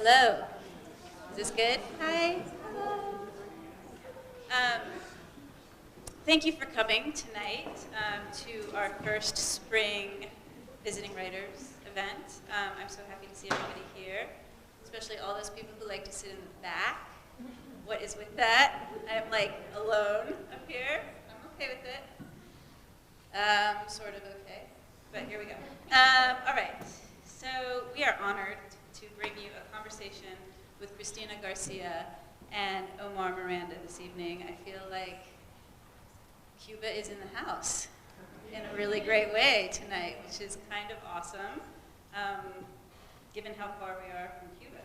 Hello. Is this good? Hi. Hello. Thank you for coming tonight to our first spring Visiting Writers event. I'm so happy to see everybody here, especially all those people who like to sit in the back. What is with that? I'm like alone up here. I'm okay with it. Sort of okay, but here we go. All right, so we are honored to bring you a conversation with Cristina Garcia and Omar Miranda this evening. I feel like Cuba is in the house in a really great way tonight, which is kind of awesome, given how far we are from Cuba.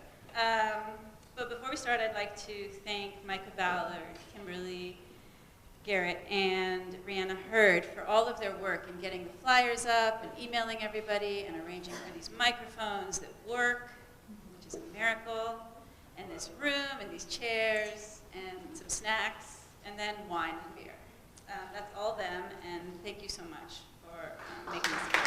But before we start, I'd like to thank Micah Ballard, Kimberly Garrett, and Rihanna Hurd for all of their work in getting the flyers up and emailing everybody and arranging for these microphones that work, which is a miracle, and this room and these chairs and some snacks, and then wine and beer. That's all them, and thank you so much for making this happen.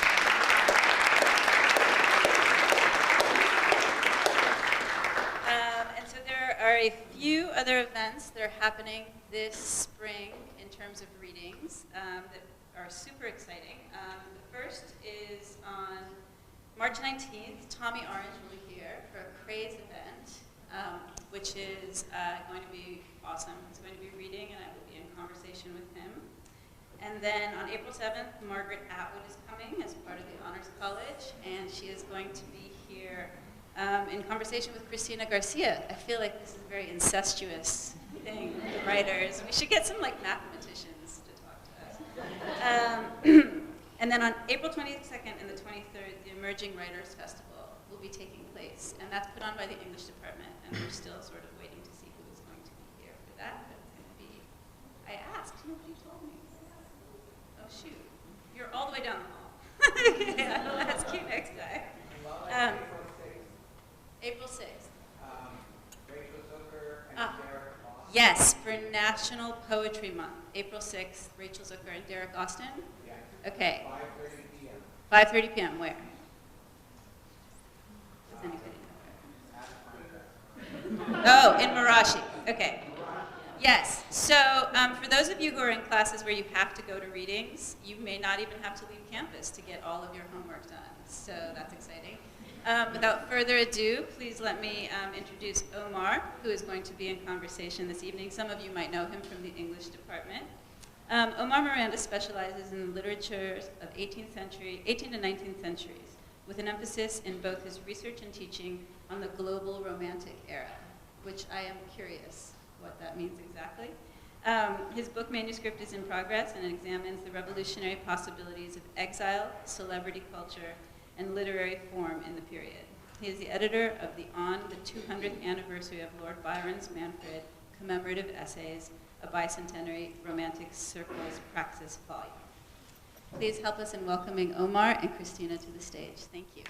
And so there are a few other events that are happening this spring in terms of readings that are super exciting. The first is on March 19th. Tommy Orange will be here for a Craze event, which is going to be awesome. He's going to be reading, and I will be in conversation with him. And then on April 7th, Margaret Atwood is coming as part of the Honors College, and she is going to be here in conversation with Cristina Garcia. I feel like this is a very incestuous thing with writers. We should get some like mathematicians to talk to us. And then on April 22nd and the 23rd, the Emerging Writers Festival will be taking place, and that's put on by the English department, and we're still sort of waiting to see who is going to be here for that, but it's going to be, I asked, nobody told me. Oh shoot, you're all the way down the hall. Yeah, I'll ask you next time. April 6th. Rachel Zucker and Derek Austin. Yes, for National Poetry Month. April 6th, Rachel Zucker and Derek Austin? Yeah. Okay. 5:30 p.m. 5:30 p.m. Where? Does anybody know? Oh, in Marashi. Okay. Yes. So for those of you who are in classes where you have to go to readings, you may not even have to leave campus to get all of your homework done. So that's exciting. Without further ado, please let me introduce Omar, who is going to be in conversation this evening. Some of you might know him from the English department. Omar Miranda specializes in the literatures of 18th to 19th centuries, with an emphasis in both his research and teaching on the global romantic era, which I am curious what that means exactly. His book manuscript is in progress and it examines the revolutionary possibilities of exile, celebrity culture, and literary form in the period. He is the editor of the On the 200th Anniversary of Lord Byron's Manfred Commemorative Essays, a Bicentenary Romantic Circles Praxis volume. Please help us in welcoming Omar and Cristina to the stage. Thank you.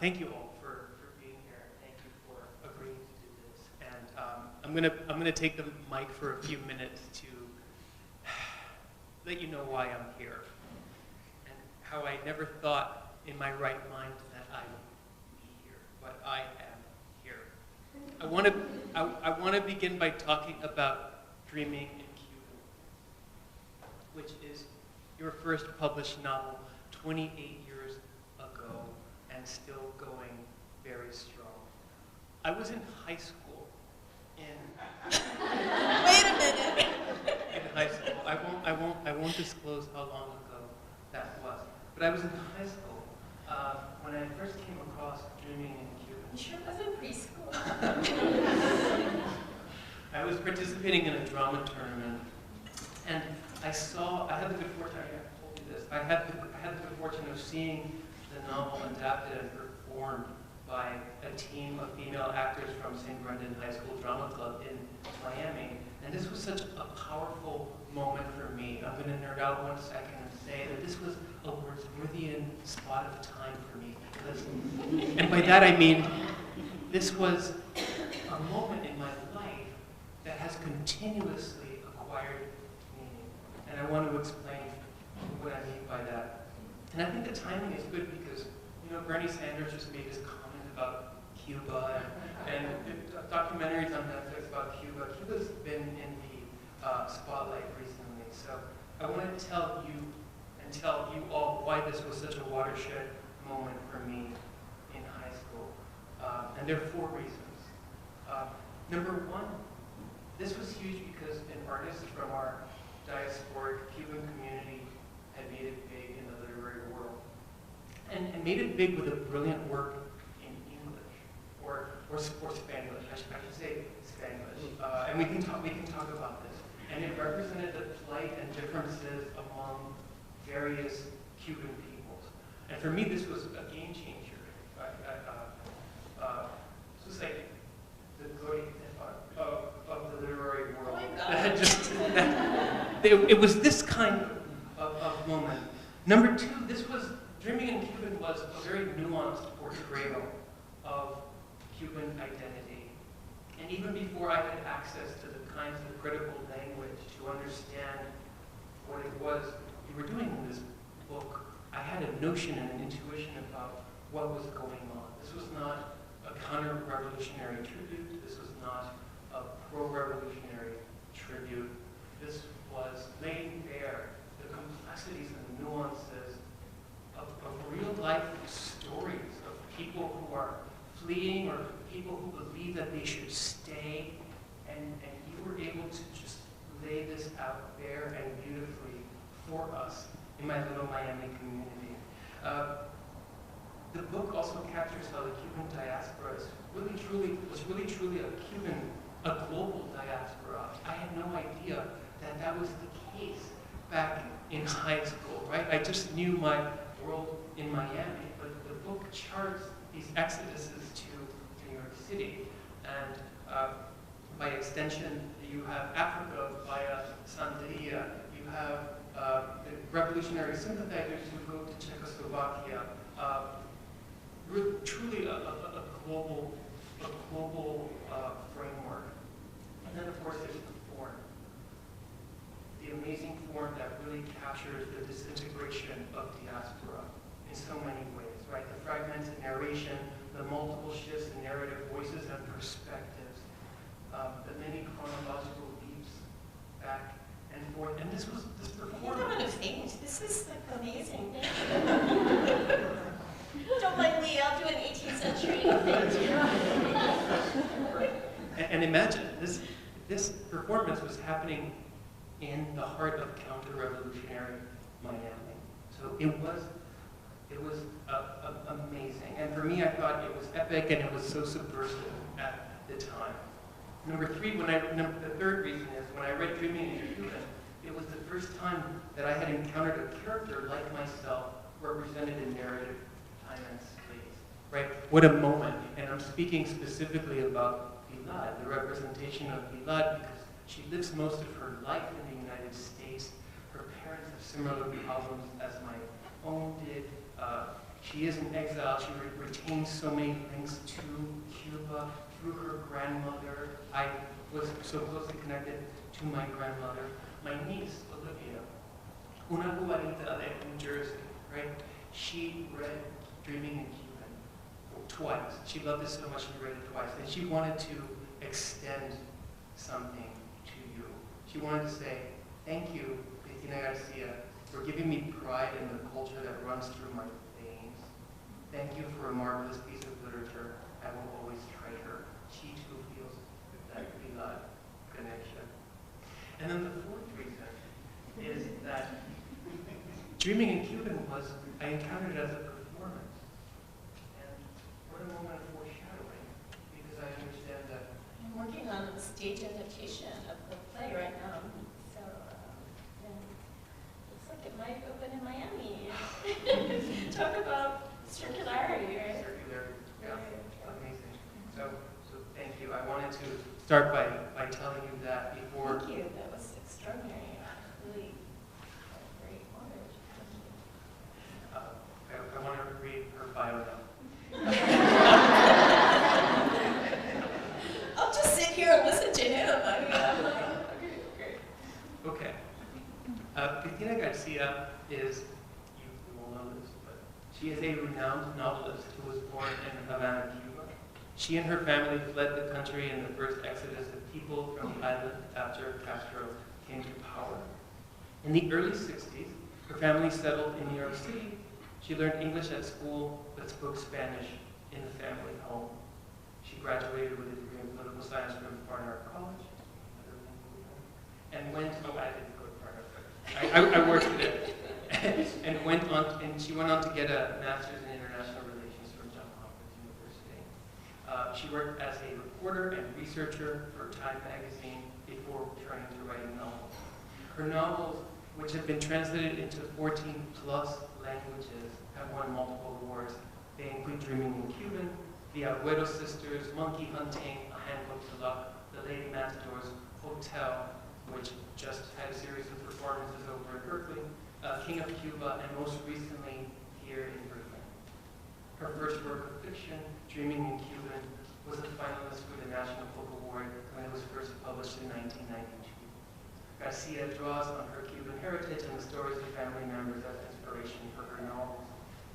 Thank you all for being here. Thank you for agreeing to do this. And I'm gonna take the mic for a few minutes to let you know why I'm here and how I never thought in my right mind that I would be here, but I am here. I want to begin by talking about Dreaming in Cuba, which is your first published novel 28 years ago. And still going very strong. I was in high school Wait a minute. in high school. I won't disclose how long ago that was. But I was in high school when I first came across Dreaming in Cuba. You sure it wasn't preschool? I was participating in a drama tournament, and I had the good fortune. I told you this. I had the good fortune of seeing the novel adapted and performed by a team of female actors from St. Brendan High School Drama Club in Miami. And this was such a powerful moment for me. I'm going to nerd out 1 second and say that this was a Wordsworthian spot of time for me. And by that I mean, this was a moment in my life that has continuously acquired meaning. And I want to explain what I mean by that. And I think the timing is good because, Bernie Sanders just made this comment about Cuba and documentaries on Netflix about Cuba. Cuba's been in the spotlight recently. So I want to tell you all why this was such a watershed moment for me in high school. And there are 4 reasons. Number 1, this was huge because an artist from our diasporic Cuban community had made it big in the literary world. And made it big with a brilliant work in English, or Spanglish, I should say Spanglish. And we can talk about this. And it represented the plight and differences among various Cuban peoples. And for me, this was a game changer. This was like the glory of the literary world. It was this kind of moment. Number 2, Dreaming in Cuban was a very nuanced portrayal of Cuban identity. And even before I had access to the kinds of critical language to understand what it was we were doing in this book, I had a notion and an intuition about what was going on. This was not a counter-revolutionary tribute. This was not a pro-revolutionary tribute. This was laying bare the complexities and the nuances of real-life stories of people who are fleeing or people who believe that they should stay. And you were able to just lay this out there and beautifully for us in my little Miami community. The book also captures how the Cuban diaspora was really truly a global diaspora. I had no idea that was the case back in high school, right? I just knew my world in Miami, but the book charts these exoduses to New York City. And by extension, you have Africa via Santeria. You have the revolutionary sympathizers who go to Czechoslovakia. Truly a global framework. And then, of course, there's the form. The amazing form that really captures the disintegration of diaspora in so many ways, right? The fragmented narration, the multiple shifts in narrative voices and perspectives, the many chronological leaps back and forth. And this performance. I'm gonna faint. This is like amazing. Don't mind me, I'll do an 18th century thing. And imagine, this performance was happening in the heart of counter-revolutionary Miami. So it was amazing. And for me, I thought it was epic and it was so subversive at the time. Number 3, the third reason is when I read Dreaming in Cuban, it was the first time that I had encountered a character like myself represented in narrative time and space, right? What a moment. And I'm speaking specifically about Vilad, the representation of Vilad, because she lives most of her life in the United States. Her parents have similar problems as my own did. She is in exile. She retains so many links to Cuba through her grandmother. I was so closely connected to my grandmother. My niece, Olivia, una jugadita de New Jersey, right? She read Dreaming in Cuban twice. She loved it so much she read it twice. And she wanted to extend something to you. She wanted to say, thank you, Cristina Garcia, for giving me pride in the culture that runs through my veins. Thank you for a marvelous piece of literature I will always treasure. She too feels that Vilad connection. And then the 4th reason is that Dreaming in Cuban I encountered it as a performance. And what a moment of foreshadowing, because I understand that I'm working on a stage adaptation of the play right now. So, yeah, looks like it might open in Miami. Talk about circularity, right? Circular, yeah, amazing. So thank you. I wanted to start by telling you that before. Thank you. That was extraordinary. Really very honored. Thank you. I want to read her bio now. I'll just sit here and listen to him. I mean, I'm like, okay. Okay. Cristina Garcia is, you will know this, but she is a renowned novelist who was born in Havana, Cuba. She and her family fled the country in the first exodus of people from the island after Castro came to power. In the early 60s, her family settled in New York City. She learned English at school, but spoke Spanish in the family home. She graduated with a degree in political science from Barnard College, and went, oh, I didn't go to Barnard, I worked with it, and she went on to get a master's in international relations from Johns Hopkins University. She worked as a reporter and researcher for Time magazine before turning to writing novels. Her novels, which have been translated into 14+ languages, have won multiple awards. They include Dreaming in Cuban, The Agüero Sisters, Monkey Hunting, A Handbook to Luck, The Lady Matador's Hotel, which just had a series of performances over in Berkeley, King of Cuba, and most recently here in Berkeley. Her first work of fiction, Dreaming in Cuban, was a finalist for the National Book Award when it was first published in 1992. Garcia draws on her Cuban heritage and the stories of family members as inspiration for her novels.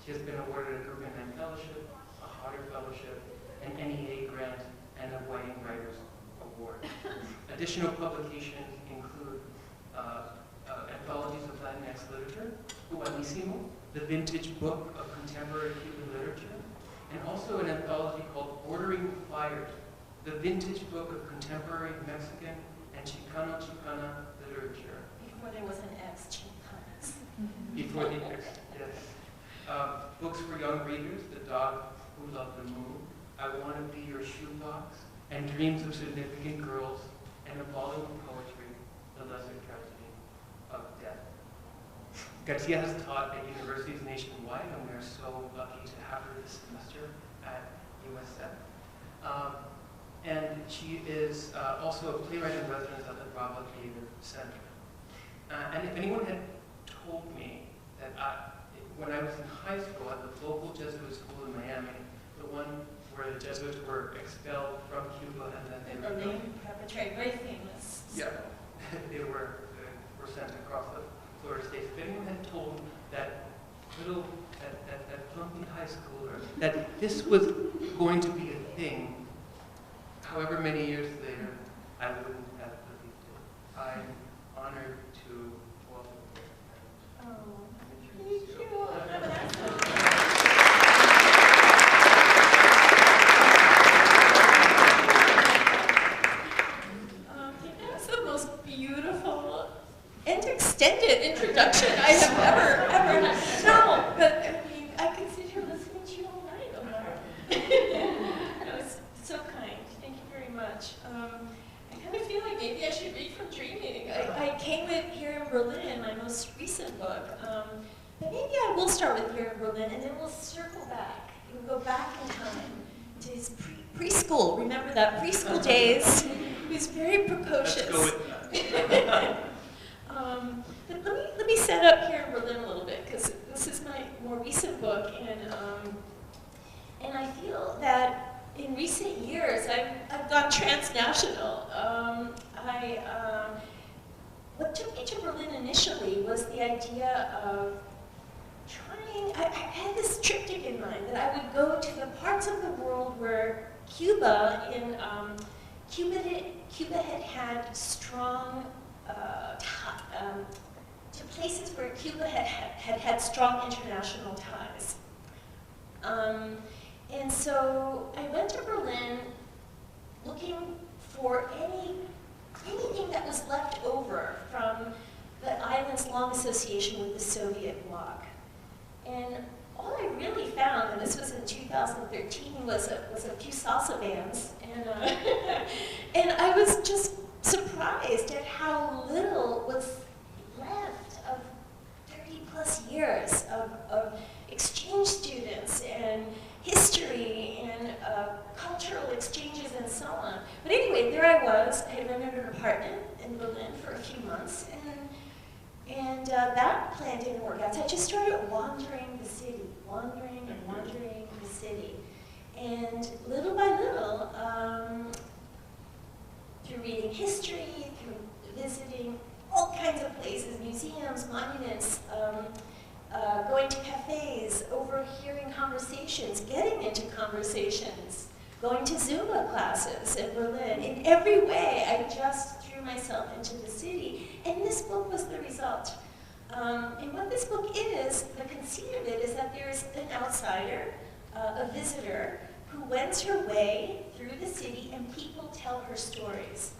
She has been awarded a Guggenheim Fellowship, a Hodder Fellowship, an NEA grant, and a Whiting Writers Award. Additional publications include anthologies of Latinx literature, Juanísimo, the vintage book of contemporary Cuban literature, and also an anthology called Bordering Fires, the vintage book of contemporary Mexican and Chicano-Chicana literature. Before there was an X, Chicanas. Before the X, yes. Books for young readers, The Dog Who Loved the Moon, I Want to Be Your Shoebox, and Dreams of Significant Girls, and a volume of poetry, The Lesser Tragedy of Death. Garcia has taught at universities nationwide, and we are so lucky to have her this semester at USF. And she is also a playwright in residence at the Brava Theater Center. And if anyone had told me that when I was in high school at the local Jesuit school in Miami, the one where the Jesuits were expelled from Cuba and then they were Preparatory, very famous. yeah, they were sent across the Florida states. If anyone had told that that plumpy high schooler that this was going to be a thing, however many years later, I wouldn't have believed it. I'm honored to welcome you. Oh, thank you. That's the most beautiful and extended introduction I have ever known. But I mean, I could sit here listening to you all night, Omar. That was so kind. Thank you very much. I kind of feel like maybe I should read from Dreaming. I came with Here in Berlin, my most recent book. But maybe I will start with Here in Berlin, and then we'll circle back. We'll go back in time to his preschool. Remember that preschool days? He was very precocious. Let's go with that. But let me set up Here in Berlin a little bit, because this is my more recent book, and I feel that in recent years I've gone transnational. What took me to Berlin initially was the idea of trying. I had this triptych in mind that I would go to the parts of the world where Cuba had had strong. To places where Cuba had strong international ties. And so I went to Berlin looking for anything that was left over from the island's long association with the Soviet bloc. And all I really found, and this was in 2013, was a few salsa bands, and I was just surprised at how little was left of 30+ years of exchange students and history and cultural exchanges and so on. But anyway, there I was. I had rented an apartment in Berlin for a few months, and that plan didn't work out. So I just started wandering the city, wandering the city. And little by little, through reading history, through visiting all kinds of places, museums, monuments, going to cafes, overhearing conversations, getting into conversations, going to Zumba classes in Berlin. In every way, I just threw myself into the city, and this book was the result. And what this book is, the conceit of it is that there's an outsider, a visitor, who wends her way through the city, and people tell her stories.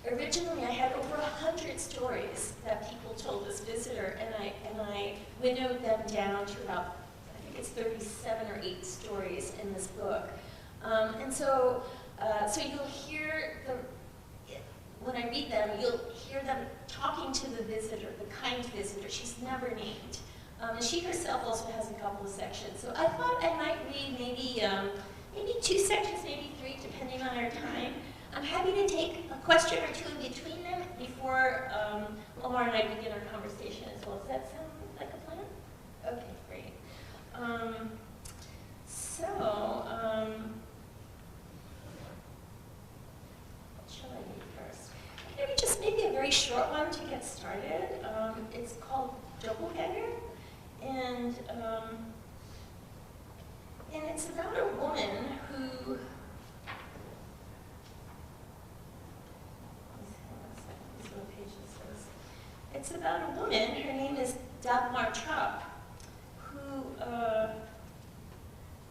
Originally, I had over 100 stories that people told this visitor, and I winnowed them down to about, I think it's 37 or 8 stories in this book. And so you'll hear when I read them, you'll hear them talking to the visitor, the kind visitor. She's never named. And she herself also has a couple of sections. So I thought I might read maybe 2 sections, maybe 3, depending on our time. I'm happy to take a question or 2 in between them before Omar and I begin our conversation as well. Does that sound like a plan? Okay, great. What shall I read first? Maybe just a very short one to get started. It's called Doppelganger, and it's about a woman who. It's about a woman, her name is Dagmar Trapp, who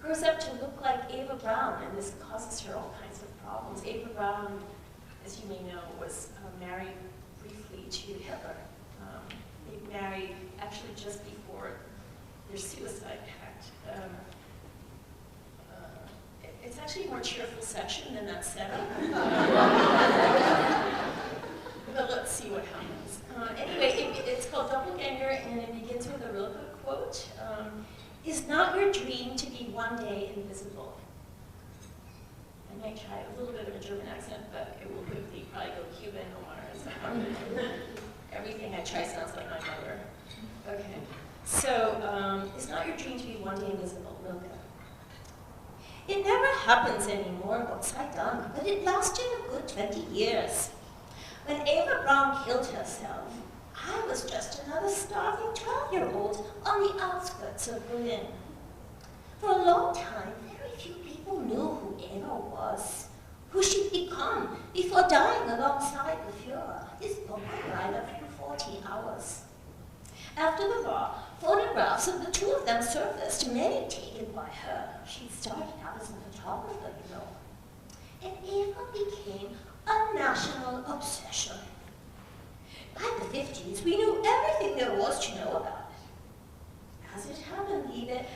grows up to look like Eva Braun, and this causes her all kinds of problems. Eva Braun, as you may know, was married briefly to Hitler. They married actually just before their suicide pact. It's actually a more cheerful section than that setup. But let's see what happens. Anyway, it's called Doppelganger, and it begins with a real good quote. Is not your dream to be one day invisible? I might try a little bit of a German accent, but it will quickly probably go Cuban or everything I try sounds like my mother. Okay. So, is not your dream to be one day invisible? Rilke. It never happens anymore, Gott sei Dank, but it lasted a good 20 years. When Eva Braun killed herself, I was just another starving 12-year-old on the outskirts of Berlin. For a long time, very few people knew who Eva was, who she'd become before dying alongside the Führer. His book would write a few 40 hours. After the war, photographs of the two of them surfaced, many taken by her. She started out as a photographer, you know. And Eva became a national obsession. By the 50s, we knew everything there was to know about it. As it happened, Eva,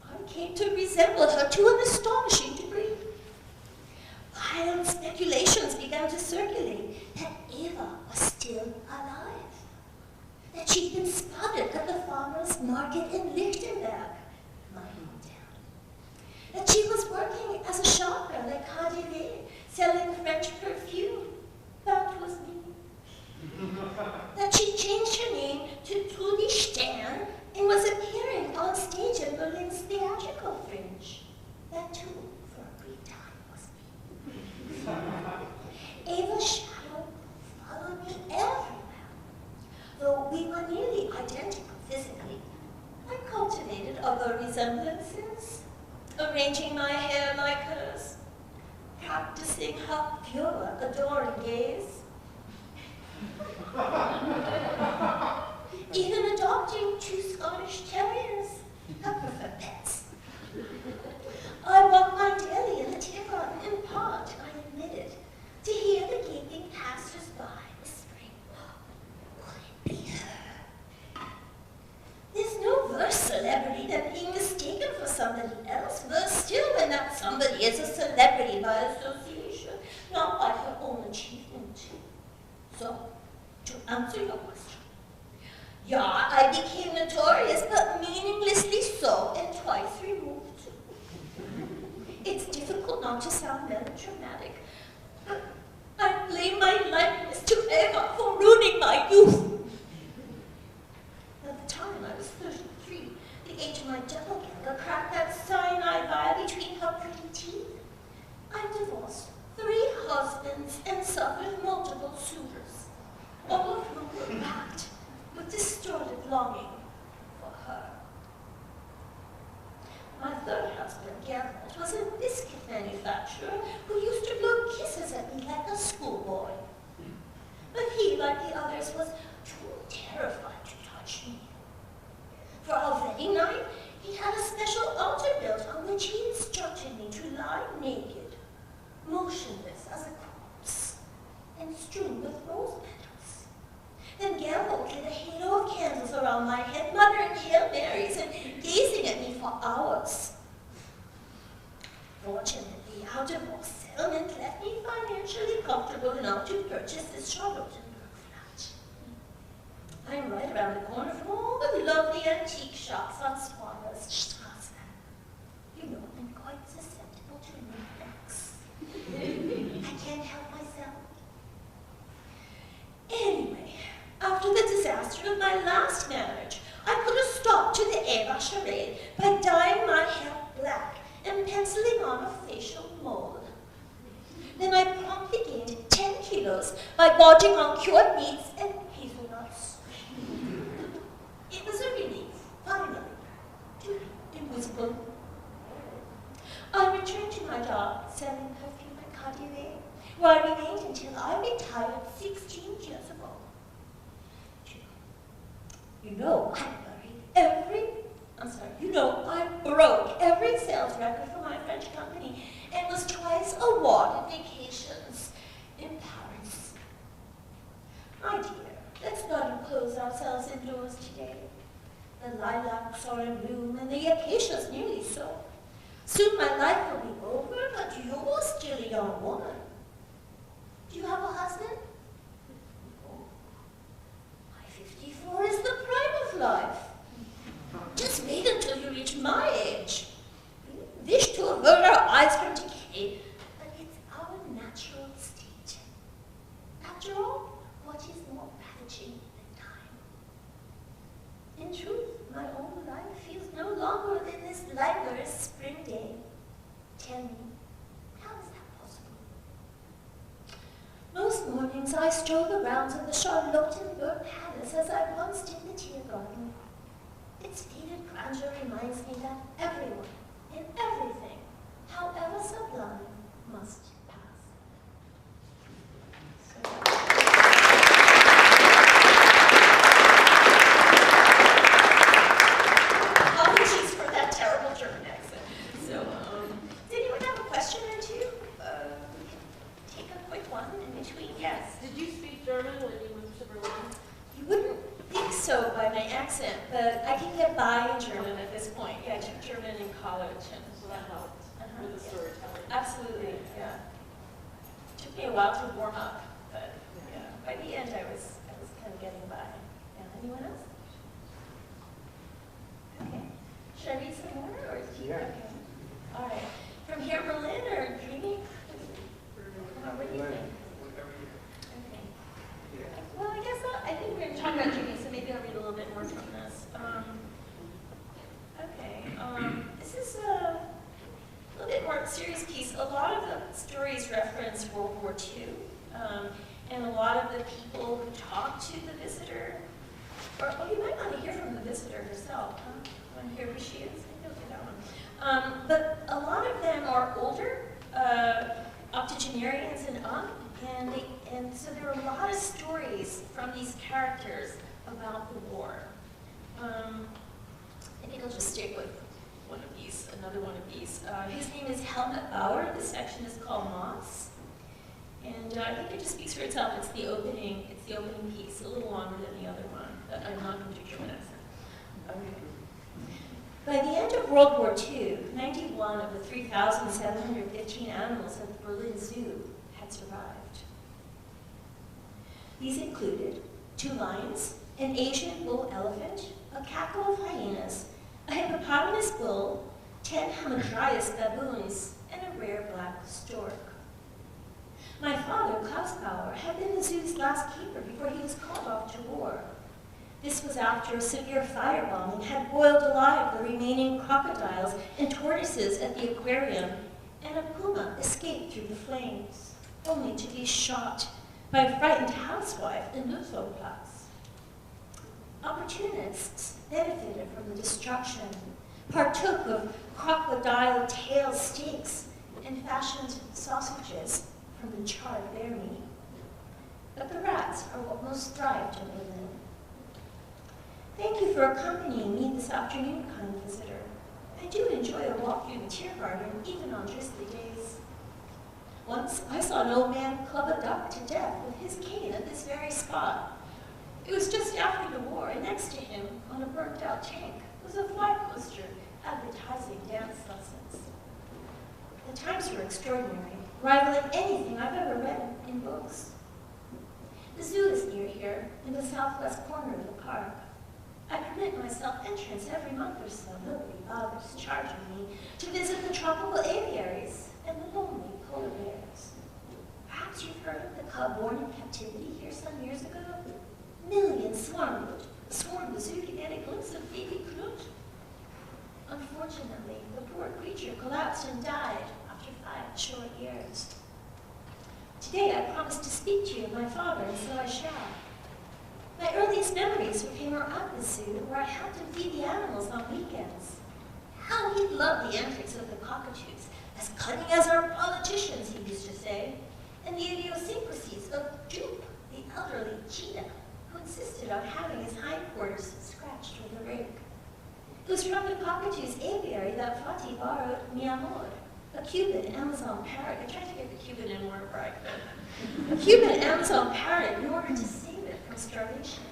I came to resemble her to an astonishing degree. Violent speculations began to circulate that Eva was still alive, that she'd been spotted at the farmer's market in Lichtenberg, my hometown, that she was working as a shopper at KaDeWe, selling French perfume. That was me. That she changed her name to Trudy Stern and was appearing on stage in Berlin's theatrical fringe. That too, for a brief time, was me. Eva's shadow followed me everywhere. Though we were nearly identical physically, I cultivated other resemblances, arranging my hair like hers, practicing her pure, adoring gaze, even adopting 2 Scottish terriers, her preferred pets. I walked my daily in the Tiergarten in part, I admitted, to hear the gaping passers-by whispering, could it be her? There's no worse celebrity than being mistaken for somebody else, worse still when that somebody is a celebrity by association, not by her own achievement. So, to answer your question, yeah, I became notorious, but meaninglessly so, and twice removed. It's difficult not to sound melodramatic, but I blame my likeness to Eva for ruining my youth. At the time, I was 33, the age of my doppelganger cracked that cyanide vial between her pretty teeth. I divorced 3 husbands and suffered multiple suitors, all of whom were racked with distorted longing for her. My 3rd husband, Gerald, was a biscuit manufacturer who used to blow kisses at me like a schoolboy. But he, like the others, was too terrified to touch me. For our wedding night, he had a special altar built on which he instructed me to lie naked, motionless as a corpse, and strewn with rose petals. Then Gerald lit a halo of candles around my head, muttering Hail Marys and gazing at me for hours. Fortunately, our divorce settlement left me financially comfortable enough to purchase this Charlottenburg flat. I'm right around the corner from all the lovely antique shops on Strasse. You know, I'm quite susceptible to knickknacks. I can't help myself. Anyway, after the disaster of my last marriage, I put a stop to the Eva charade by dyeing my hair black and penciling on a facial mold. Then I promptly gained 10 kilos by gorging on cured meats and hazelnuts. It was a relief, finally, to be invisible. I returned to my job selling perfume at Cartier, where I remained until I retired 16 years ago. I broke every sales record for my French company and was twice awarded vacations in Paris. My dear, let's not impose ourselves indoors today. The lilacs are in bloom and the acacias nearly so. Soon my life will be over, but you're still a young woman. Do you have a husband? My 54 is the prime of life. Just wait until you reach my age. We wish to avert our eyes from decay, but it's our natural state. After all, what is more ravaging than time? In truth, my own life feels no longer than this languorous spring day. Tell me, how is that possible? Most mornings I stroll the rounds of the Charlottenburg Palace as I once did the Tiergarten. Its faded grandeur reminds me that everyone, in everything, however sublime, must pass. Apologies for that terrible German accent. So, does anyone have a question or two? Take a quick one in between. Yes. Did you speak German when you moved to Berlin? You wouldn't think so by my accent, but I can get by in German at this point. Yeah, I took German in college, and So that helped with the storytelling. absolutely, yeah. Took me a while to warm up, but yeah, by the end I was kind of getting by. Yeah, anyone else? Okay. Should I read some more, or is he? Yeah. Okay. All right. From here, Berlin, or Dreamy? What do you think? Okay. Well, I guess I think we're going to talk about Dreamy, so maybe I'll read a little bit more from this. This is a little bit more serious piece. A lot of the stories reference World War II, and a lot of the people who talk to the visitor, or you might want to hear from the visitor herself. Huh? You want to hear who she is? Maybe I'll do that one. But a lot of them are older, octogenarians and up, and so there are a lot of stories from these characters about the war. I think I'll just stick with one of these, another one of these. His name is Helmut Bauer. This section is called Moss. And I think it just speaks for itself. It's the opening piece, a little longer than the other one, but I'm not going to do German accent. Okay. By the end of World War II, 91 of the 3,715 animals at the Berlin Zoo had survived. These included 2 lions, an Asian bull elephant, a cackle of hyenas, a hippopotamus bull, 10 hamadryas baboons, and rare black stork. My father, Klaus Bauer, had been the zoo's last keeper before he was called off to war. This was after a severe firebombing had boiled alive the remaining crocodiles and tortoises at the aquarium, and a puma escaped through the flames, only to be shot by a frightened housewife in Luftwaffe. Opportunists benefited from the destruction, partook of crocodile tail steaks, and fashioned sausages from the charred bear meat. But the rats are what most thrived in Berlin. Thank you for accompanying me this afternoon, kind visitor. I do enjoy a walk through the Tiergarten, even on drizzly days. Once, I saw an old man club a duck to death with his cane at this very spot. It was just after the war, and next to him, on a burnt-out tank, was a flag poster advertising dance lessons. The times were extraordinary, rivaling anything I've ever read in books. The zoo is near here, in the southwest corner of the park. I permit myself entrance every month or so, nobody bothers charging me, to visit the tropical aviaries and the lonely polar bears. Perhaps you've heard of the cub born in captivity here some years ago? Millions swarmed the zoo to get a glimpse of baby Knut. Unfortunately, the poor creature collapsed and died after 5 short years. Today I promised to speak to you of my father, and so I shall. My earliest memories with him are at the zoo, where I helped him feed the animals on weekends. How he loved the antics of the cockatoos, as cunning as our politicians, he used to say, and the idiosyncrasies of Jupe, the elderly cheetah, who insisted on having his hindquarters scratched with a rake. It was from the cockatoo's aviary that Fatih borrowed Mi Amor, a Cuban Amazon parrot. I tried to get the Cuban in wherever I could. A Cuban Amazon parrot in order to save it from starvation.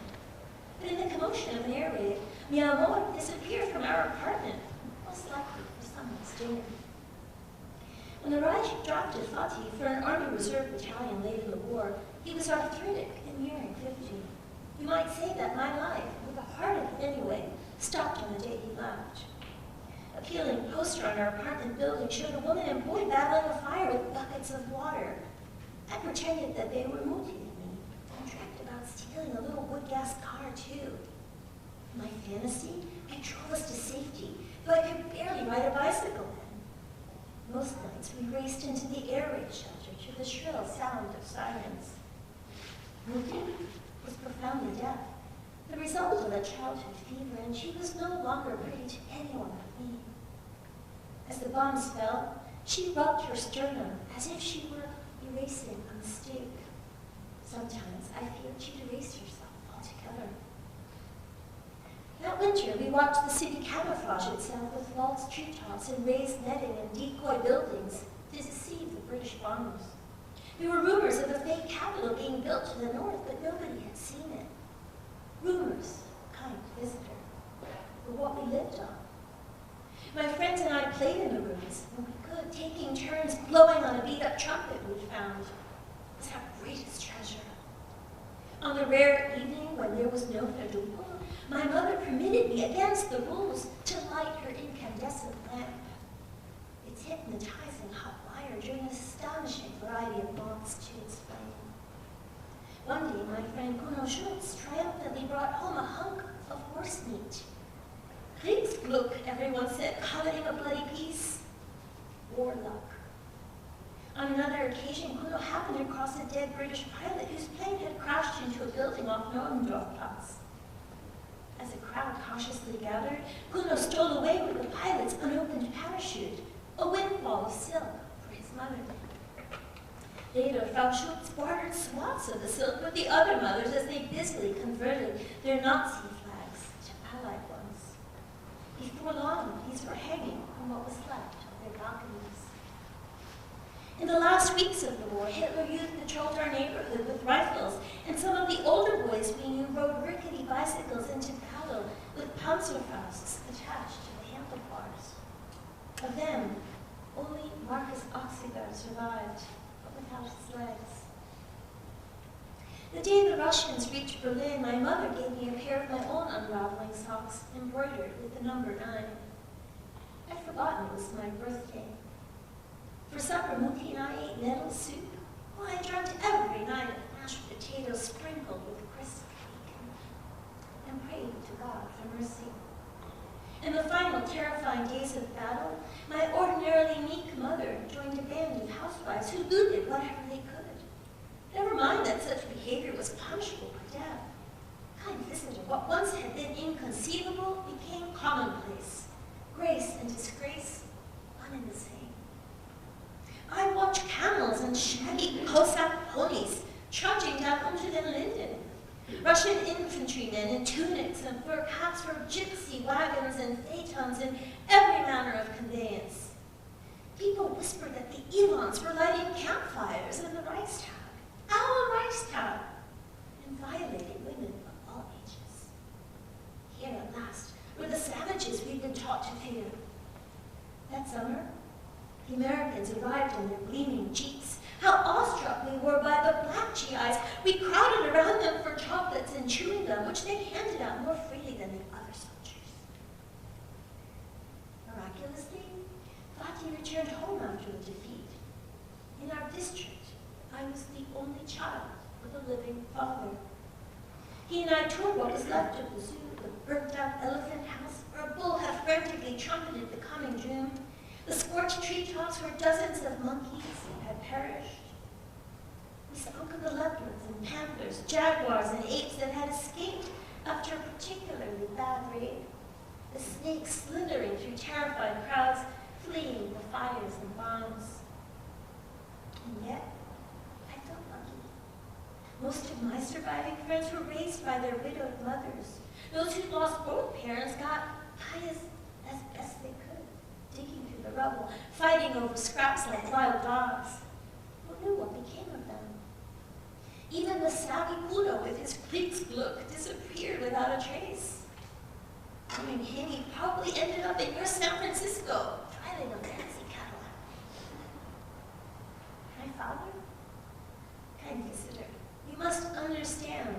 But in the commotion of an air raid, Mi Amor disappeared from our apartment, most likely for someone's dinner. When the Raj drafted Fatih for an Army Reserve battalion late in the war, he was arthritic and nearing 50. You might say that my life, with a heart of it anyway, stopped on the day he left. A peeling poster on our apartment building showed a woman and boy battling a fire with buckets of water. I pretended that they were motivating me and dreamt about stealing a little wood gas car too. In my fantasy, I drove us to safety, though I could barely ride a bicycle then. Most nights we raced into the air raid shelter to the shrill sound of sirens. Muti was profoundly deaf, the result of a childhood fever, and she was no longer pretty to anyone but me. As the bombs fell, she rubbed her sternum as if she were erasing a mistake. Sometimes I feared she'd erased herself altogether. That winter, we watched the city camouflage itself with false treetops and raised netting and decoy buildings to deceive the British bombers. There were rumors of a fake capital being built to the north, but nobody had seen it. Rumors, kind visitor, were what we lived on. My friends and I played in the rooms when we could, taking turns blowing on a beat-up trumpet we'd found. It was our greatest treasure. On the rare evening when there was no verdugo, my mother permitted me, against the rules, to light her incandescent lamp. Its hypnotizing hot wire drew an astonishing variety of moths to its flame. One day, my friend Kuno Schultz triumphantly brought home a hunk of horse meat. Kriegsglück, everyone said, coveting a bloody piece. War luck. On another occasion, Kuno happened across a dead British pilot whose plane had crashed into a building off Nordendorfplatz. As the crowd cautiously gathered, Kuno stole away with the pilot's unopened parachute, a windfall of silk for his mother. Later, Frau Schultz bartered swaths of the silk with the other mothers as they busily converted their Nazi flags to Allied ones. Before long, these were hanging on what was left of their balconies. In the last weeks of the war, Hitler youth patrolled our neighborhood with rifles, and some of the older boys we knew rode rickety bicycles into battle with Panzerfausts attached to the handlebars. Of them, only Marcus Oxiger survived, but without his legs. The day the Russians reached Berlin, my mother gave me a pair of my own unraveling socks embroidered with the number 9. I'd forgotten it was my birthday. For supper, Muti and I ate lentil soup, while I dreamt every night of mashed potatoes sprinkled with crisp bacon, and prayed to God for mercy. In the final terrifying days of battle, my ordinarily meek mother joined a band of housewives who looted whatever they could. Never mind that such behavior was punishable by death. Kind visitor, what once had been inconceivable became commonplace. Grace and disgrace, one and the same. I watched camels and shaggy Cossack ponies trudging down onto the Linden. Russian infantrymen in tunics and fur caps for gypsy wagons and phaetons and every manner of conveyance. People whispered that the Elons were lighting campfires in the Reichstag, our Reichstag, and violating women of all ages. Here at last were the savages we'd been taught to fear. That summer, the Americans arrived in their gleaming jeeps. How awestruck we were by the black GIs. We crowded around them for chocolates and chewing gum, which they handed out more freely than the other soldiers. Miraculously, Fatih returned home after the defeat. In our district, I was the only child with a living father. He and I toured what was left of the zoo, the burnt-out elephant house, where a bull had frantically trumpeted the coming doom. The scorched treetops where dozens of monkeys had perished. We spoke of the leopards and panthers, jaguars and apes that had escaped after a particularly bad raid. The snakes slithering through terrified crowds, fleeing the fires and bombs. And yet, I felt lucky. Most of my surviving friends were raised by their widowed mothers. Those who lost both parents got by as best they could, digging through the rubble, fighting over scraps like wild dogs. Who knew what became of them? Even the savvy Kuno with his Kriegsglück disappeared without a trace. Knowing him, he probably ended up in your San Francisco, driving a fancy Cadillac. My father? Kind visitor, you must understand.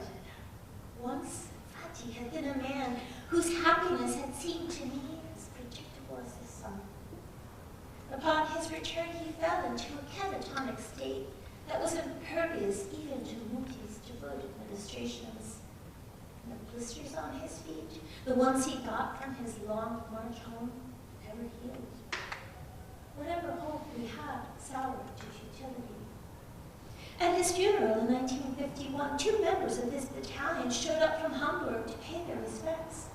Once, Fatih had been a man whose happiness had seemed to me as predictable as the sun. Upon his return, he fell into a catatonic state that was impervious even to Muti's devoted ministrations. And the blisters on his feet, the ones he got from his long march home, never healed. Whatever hope we had soured to futility. At his funeral in 1951, 2 members of his battalion showed up from Hamburg to pay their respects.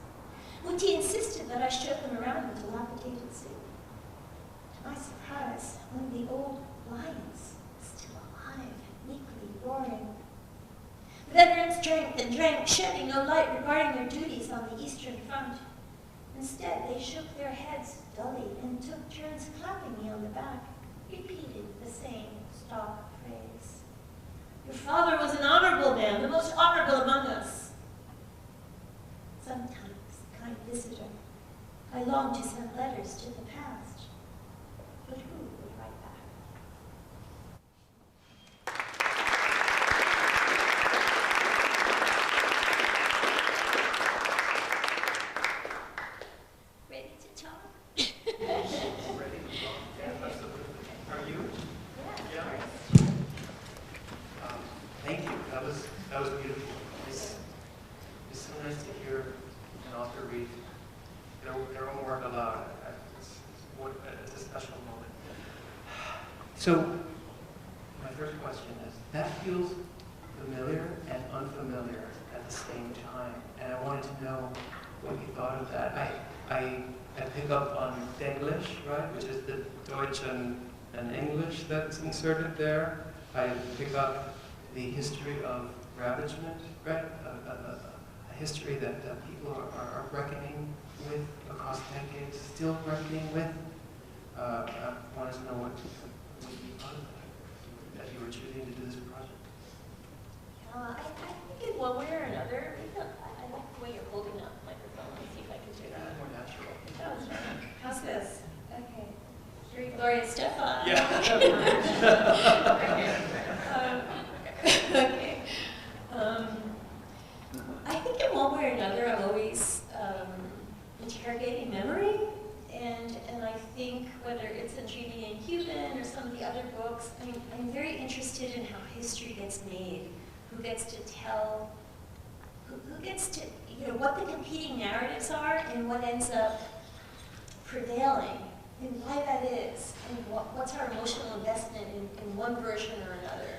Muti insisted that I show them around the dilapidated zoo. To my surprise, one of the old lions was still alive and meekly roaring. The veterans drank and drank, shedding no light regarding their duties on the Eastern Front. Instead, they shook their heads dully and took turns clapping me on the back, repeating the same stock phrase. Your father was an honorable man, the most honorable among us. Sometimes, kind visitor, I long to send letters to the past, but who would write back? Ready to talk? Ready? Yeah, absolutely. Are you? Yeah. Thank you. That was beautiful. It's so nice to hear an author read their own work aloud. It's a special moment. So, my first question is, that feels familiar and unfamiliar at the same time, and I wanted to know what you thought of that. I pick up on Denglish, right, which is the Deutsch and English that's inserted there. I pick up the history of ravagement, right, a history that people are reckoning with across decades, still reckoning with. I wanted to know what you thought of that, as you were choosing to do this project. I think in one way or another, I like the way you're holding up the microphone. Let's see if I can do that. More natural. That was right. How's this? Okay. Very Gloria Stefan. Yeah. Okay. I think in one way or another, I'm always interrogating memory, and I think whether it's in Trini and Cuban or some of the I'm very interested in how history gets made, who gets to tell, who gets to, what the competing narratives are and what ends up prevailing and why that is and what's our emotional investment in one version or another.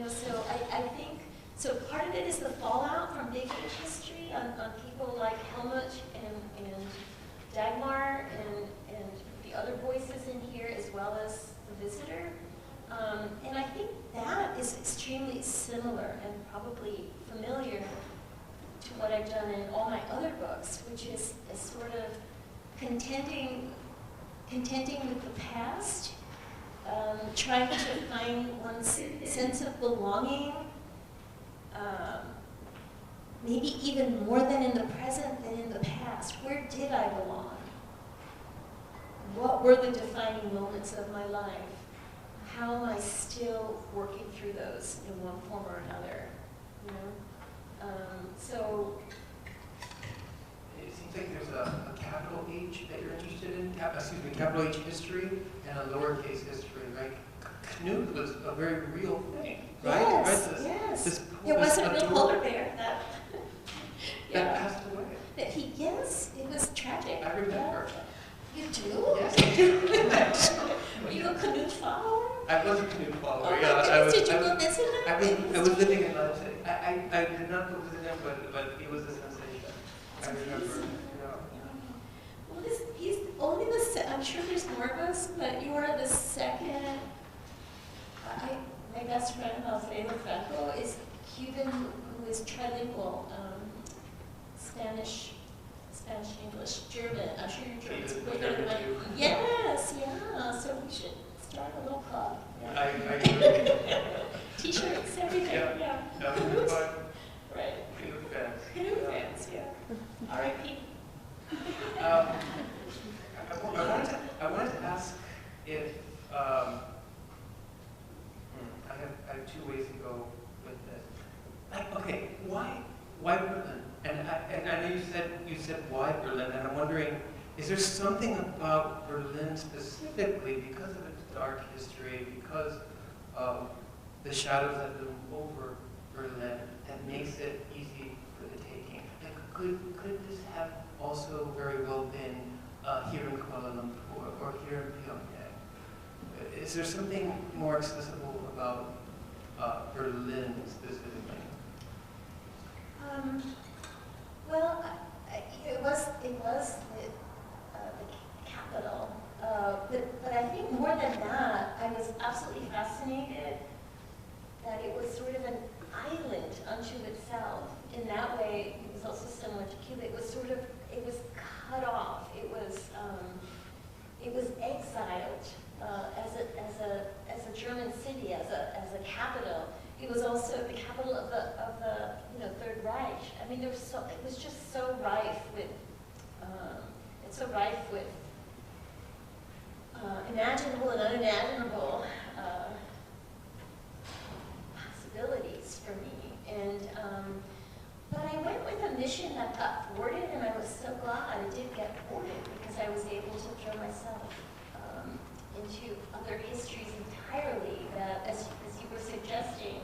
So I think, so part of it is the fallout from Big Age history on people like Helmut and Dagmar and the other voices in here, as well as the visitor. And I think that is extremely similar and probably familiar to what I've done in all my other books, which is sort of contending with the past, trying to find one's sense of belonging, maybe even more than in the present than in the past. Where did I belong? What were the defining moments of my life? How am I still working through those in one form or another? So It seems like there's a capital H that you're interested in, capital H history and a lowercase history. Like Knut was a very real thing, right? yes, Right? yes. There was a real polar bear that that passed away. That yes, it was tragic. I remember. You do? Yes. Were you a Knut follower? I was a Knut follower. Oh yeah, my goodness, did you go visit him? I was living in London. I did not go visit him, but he was a sensation. I remember. Well, he's only I'm sure there's more of us, but you are the second. My best friend, Alfredo Franco, is Cuban who is trilingual, Spanish, English, German. I'm sure you're German. So we're gonna yes, yeah. So we should start a little club. Yeah. T-shirts, everything. Yeah. Knut. Right. Knut fans. Knut fans. Yeah. R.I.P. I wanted to ask if I have two ways to go with this. Okay, why Berlin? And I know you said why Berlin, and I'm wondering, is there something about Berlin specifically, because of its dark history, because of the shadows that loom over Berlin, that makes it easy for the taking? Like, could this have also very well been here in Kuala Lumpur or here in Pyongyang? Is there something more accessible about Berlin specifically? Well, it was the capital, but I think more than that, I was absolutely fascinated that it was sort of an island unto itself. In that way, it was also similar to Cuba. It was cut off. It was exiled as a German city, as a capital. It was also the capital of the Third Reich. I mean, it was just so rife with imaginable and unimaginable possibilities for me. And but I went with a mission that got thwarted, and I was so glad it did get thwarted because I was able to throw myself into other histories entirely that, as you were suggesting,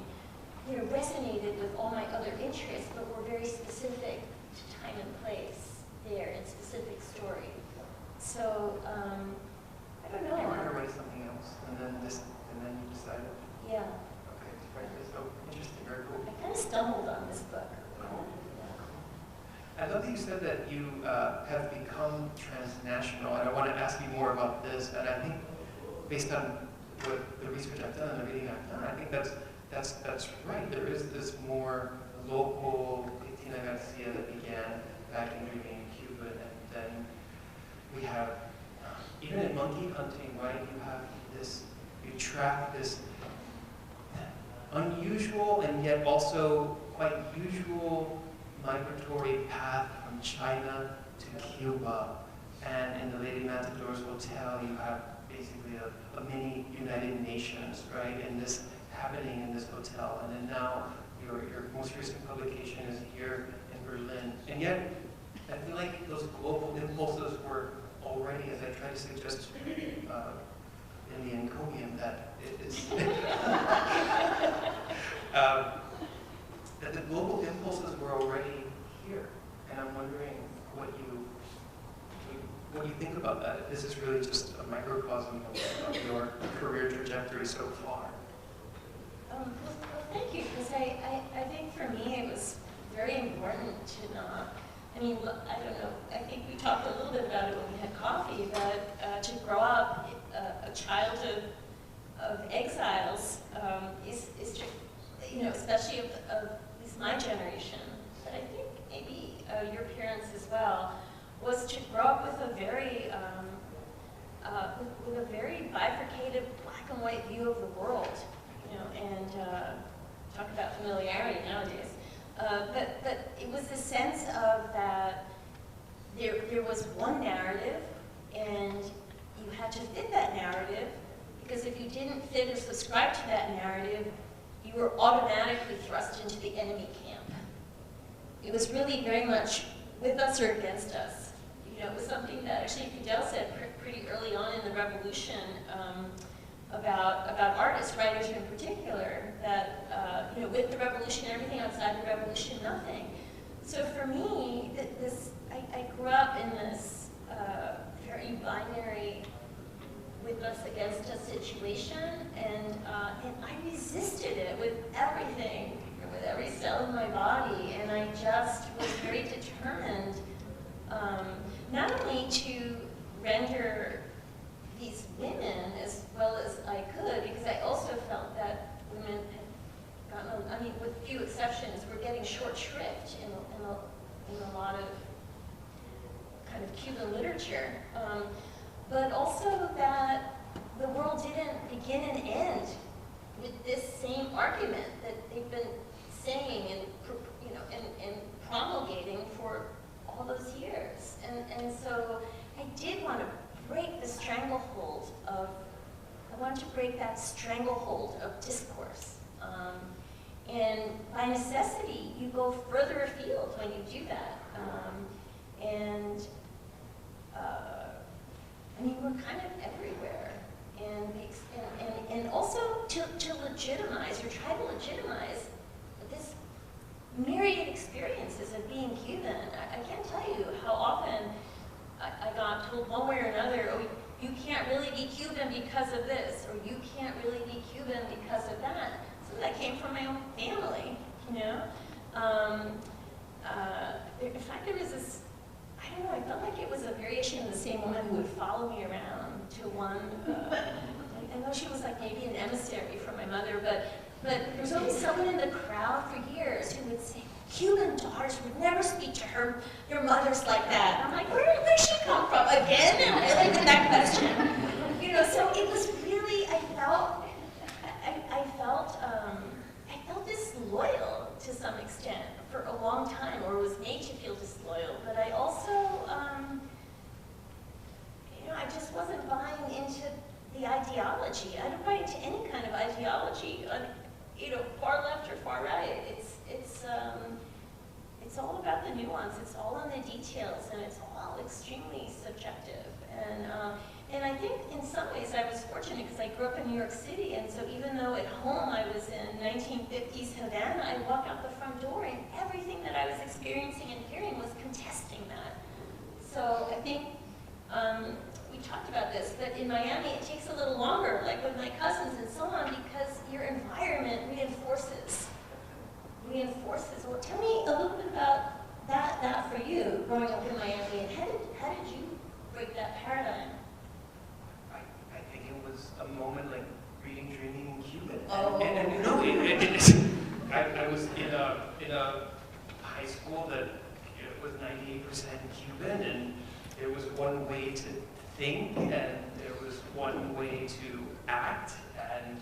resonated with all my other interests, but were very specific to time and place there and specific story. So I don't know. You wanted to write something else, and then you decided. Yeah. Okay, right. So interesting, very cool. I kind of stumbled on this book. I love that you said that you have become transnational, and I want to ask you more about this. And I think, based on what the research I've done and the reading I've done, I think that's right. There is this more local Cristina García that began back in Cuba, and then we have, even in monkey hunting, right? You track this unusual and yet also quite usual migratory path from China to Cuba. And in the Lady Matador's Hotel, you have basically a mini United Nations, right? And this happening in this hotel. And then now your most recent publication is here in Berlin. And yet, I feel like those global impulses were already, as I tried to suggest in the encomium that it is that the global impulses were already here, and I'm wondering what you think about that. Is this really just a microcosm of your career trajectory so far? Well, thank you, because I think for me it was very important to not, I mean, I don't know, I think we talked a little bit about it when we had coffee, but to grow up a child of exiles is to, you know, especially of at least my generation, but I think maybe your parents as well, was to grow up with a very bifurcated black and white view of the world, you know, and talk about familiarity nowadays. But it was the sense of that there was one narrative, and you had to fit that narrative, because if you didn't fit or subscribe to that narrative, you were automatically thrust into the enemy camp. It was really very much with us or against us. You know, it was something that actually Fidel said pretty early on in the revolution about artists, writers in particular, that you know, with the revolution, everything outside the revolution, nothing. So for me, I grew up in this very binary with us against us situation, and I resisted it with everything, with every cell in my body, and I just was very determined not only to render these women as well as I could, because I also felt that women had gotten, I mean, with few exceptions, were getting short shrift in a lot of kind of Cuban literature. But also that the world didn't begin and end with this same argument that they've been saying and, you know, and promulgating for all those years. And so I did want to break the stranglehold of, I wanted to break that stranglehold of discourse. And by necessity, you go further afield when you do that. I mean, we're kind of everywhere. And also to legitimize, or try to legitimize, this myriad experiences of being Cuban. I can't tell you how often I got told one way or another, oh, you can't really be Cuban because of this, or you can't really be Cuban because of that. So that came from my own family, you know? In fact, there was this, I don't know, I felt like it was a variation of the same woman who would follow me around to one, I know she was like maybe an emissary from my mother, but there was always someone in the crowd for years who would say, Cuban daughters would never speak to their mothers like that. And I'm like, where did she come from again? And really with that question. You know, so it was really, I felt disloyal to some extent for a long time, or was made to feel disloyal. But I also, you know, I just wasn't buying into the ideology. I don't buy into any kind of ideology, you know, far left or far right. It's all about the nuance. It's all on the details, and it's all extremely subjective. And I think in some ways I was fortunate because I grew up in New York City, and so even though at home I was in 1950s Havana, I'd walk out the front door and everything that I was experiencing and hearing was contesting that. So I think we talked about this, but in Miami it takes a little longer, like with my cousins and so on, because your environment reinforces. Well, tell me a little bit about that for you, growing up in Miami, and how did you break that paradigm? I think it was a moment like reading Dreaming in Cuban. Oh. And you know, I was in a high school that was 98% Cuban, and there was one way to think, and there was one way to act, and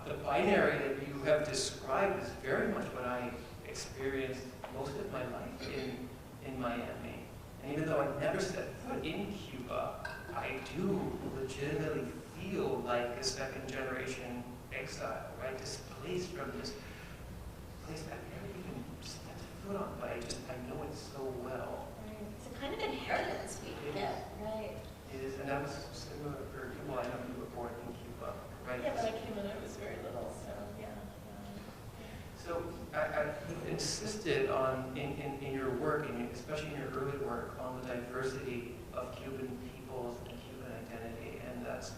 the binary that you have described is very much what I experienced most of my life in Miami. And even though I never set foot in Cuba, I do legitimately feel like a second generation exile, right? Displaced from this place that I've never even stepped foot on, but I know it so well. It's a kind of inheritance we get, right? It is, and that was similar for well, I know you were born in Cuba, right? Yeah, but I came when I was very little, so yeah. So you've insisted on, in your work, and especially in your early work, on the diversity of Cuban peoples and Cuban identity, and that's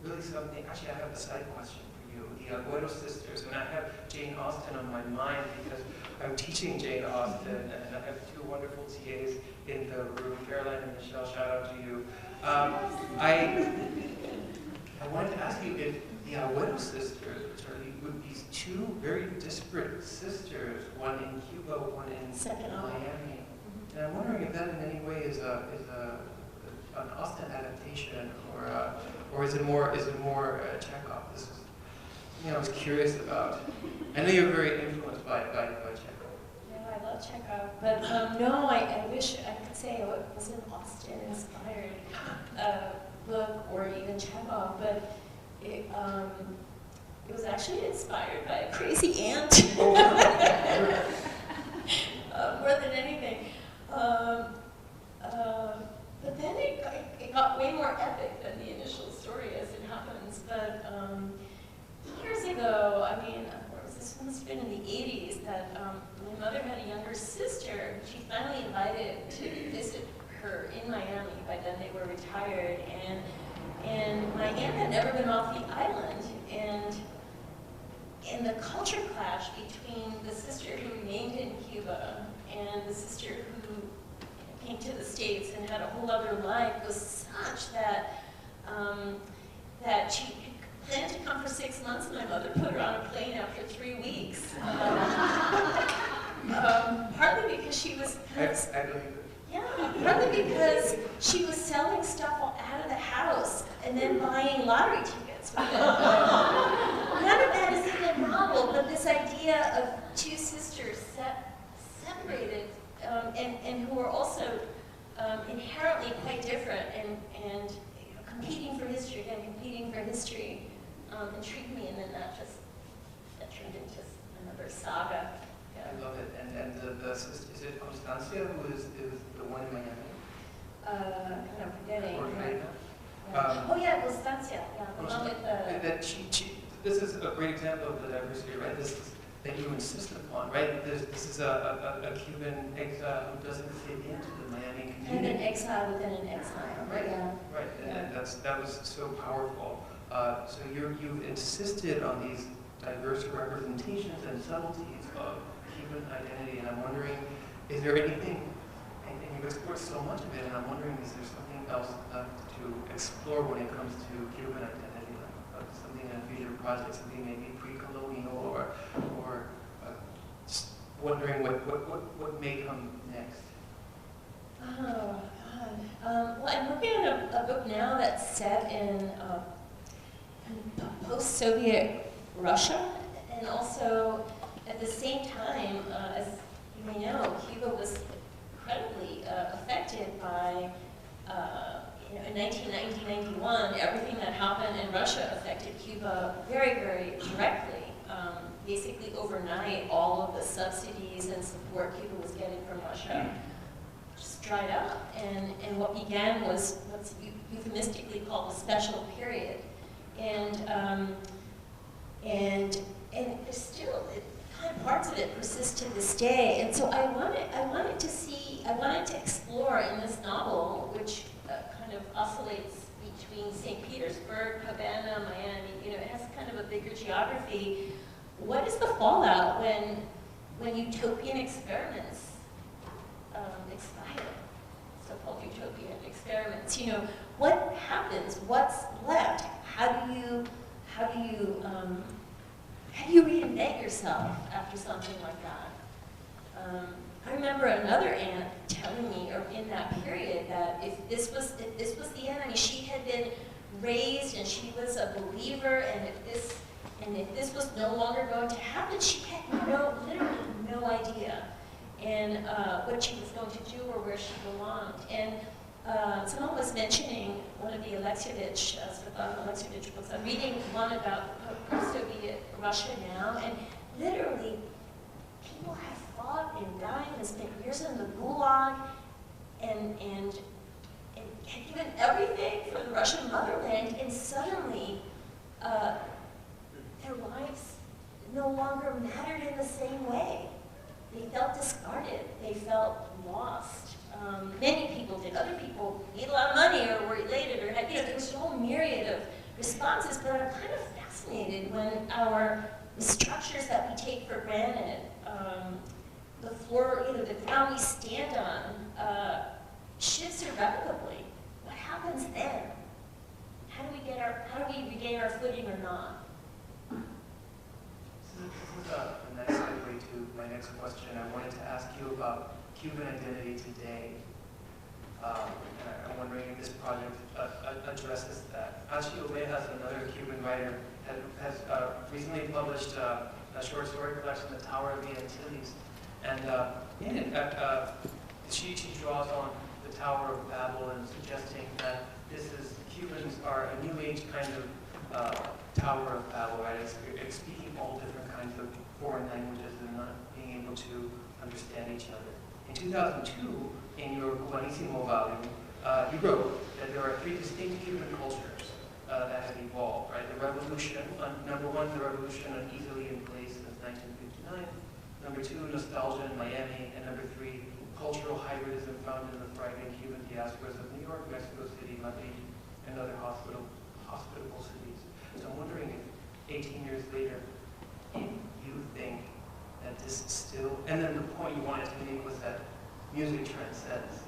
really something. Actually, I have a side question for you. The Abuelo sisters, and I have Jane Austen on my mind because I'm teaching Jane Austen, and I have two wonderful TAs in the room, Caroline and Michelle. Shout out to you. I wanted to ask you if the Abuelo sisters, which are these two very disparate sisters, one in Cuba, one in Miami, and I'm wondering if that in any way is an Austen adaptation, or is it more Chekhov? This is, I was curious about. I know you're very influenced by Chekhov. Yeah, I love Chekhov, but no, I wish I could say it was an Austen-inspired book or even Chekhov, but it was actually inspired by a crazy aunt more than anything. But then it got way more epic than the initial story as it happens. But years ago, I mean, of course, this must have been in the 80s, that my mother had a younger sister. She finally invited to visit her in Miami. By then they were retired. And my aunt had never been off the island. And the culture clash between the sister who remained in Cuba and the sister who came to the States and had a whole other life was such that that she planned to come for 6 months, and my mother put her on a plane after 3 weeks. Partly because she was partly because she was selling stuff out of the house and then buying lottery tickets with it. None of that is in the novel, but this idea of two sisters separated and who are also inherently quite different and competing for history, intrigued me, and then that turned into another saga. Yeah. I love it. And the sister, is it Constancia who is the one in Miami? Kind of forgetting. Or Miranda? Oh yeah, Constancia. Yeah, the one with the. That this is a great example of the diversity, right? This is that you insist upon, right? This is a Cuban exile who doesn't fit into the Miami community. Kind of an exile within an exile. Right. Yeah. Right. And that was so powerful. So you've insisted on these diverse representations and subtleties of Cuban identity, and I'm wondering, is there anything, and you've explored so much of it, and I'm wondering, is there something else left to explore when it comes to Cuban identity, like something in a future project, something maybe pre-colonial, or just wondering what may come next? Oh God. Well, I'm working on a book now that's set in post-Soviet Russia, and also at the same time, as you may know, Cuba was incredibly affected by, in 1990-91, everything that happened in Russia affected Cuba very, very directly. Basically overnight, all of the subsidies and support Cuba was getting from Russia just dried up, and what began was what's euphemistically called a special period. And there's still kind of parts of it persist to this day. And so I wanted to explore in this novel, which kind of oscillates between St. Petersburg, Havana, Miami. It has kind of a bigger geography. What is the fallout when utopian experiments expire? So-called utopian experiments. What happens? What's left? How do you reinvent yourself after something like that? I remember another aunt telling me, or in that period, that if this was the end, I mean, she had been raised and she was a believer, and if this was no longer going to happen, she had literally no idea, and what she was going to do or where she belonged. And someone was mentioning one of the Svetlana Alexievich books. I'm reading one about post-Soviet Russia now, and literally, people have fought and died and spent years in the Gulag, and had given everything for the Russian motherland, and suddenly their lives no longer mattered in the same way. They felt discarded. They felt lost. Many people did. Other people made a lot of money or were elated or had, there was a whole myriad of responses, but I'm kind of fascinated when the structures that we take for granted, the floor, the ground we stand on, shifts irrevocably. What happens then? How do we regain our footing or not? This is a nice segue to my next question. I wanted to ask you about Cuban identity today. I'm wondering if this project addresses that. Achille Ovejas, another Cuban writer, has recently published a short story collection, The Tower of the Antilles. And in it, she draws on the Tower of Babel and suggesting that Cubans are a new age kind of Tower of Babel, right? It's speaking all different kinds of foreign languages and not being able to understand each other. In 2002, in your Cubanissimo volume, you wrote that there are 3 distinct Cuban cultures that have evolved, right? The revolution, number 1, the revolution uneasily in place since 1959. Number 2, nostalgia in Miami. And number 3, cultural hybridism found in the thriving Cuban diasporas of New York, Mexico City, Madrid, and other hospitable cities. So I'm wondering if 18 years later, if you think that this is still, and then the point you wanted to make was that music transcends,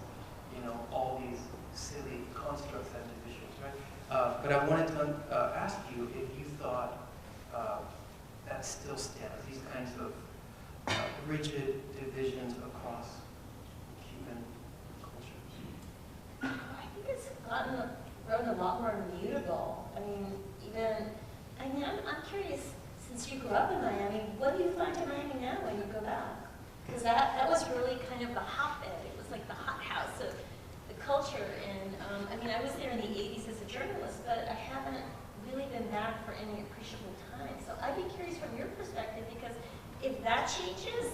all these silly constructs and divisions, right? But I wanted to ask you if you thought that still stands, these kinds of rigid divisions across Cuban cultures. I think it's grown a lot more mutable. I'm curious, since you grew up in Miami, what do you find in Miami now when you go back? Because that was really kind of the hotbed. It was like the hothouse of the culture. And I was there in the 80s as a journalist, but I haven't really been back for any appreciable time. So I'd be curious from your perspective, because if that changes,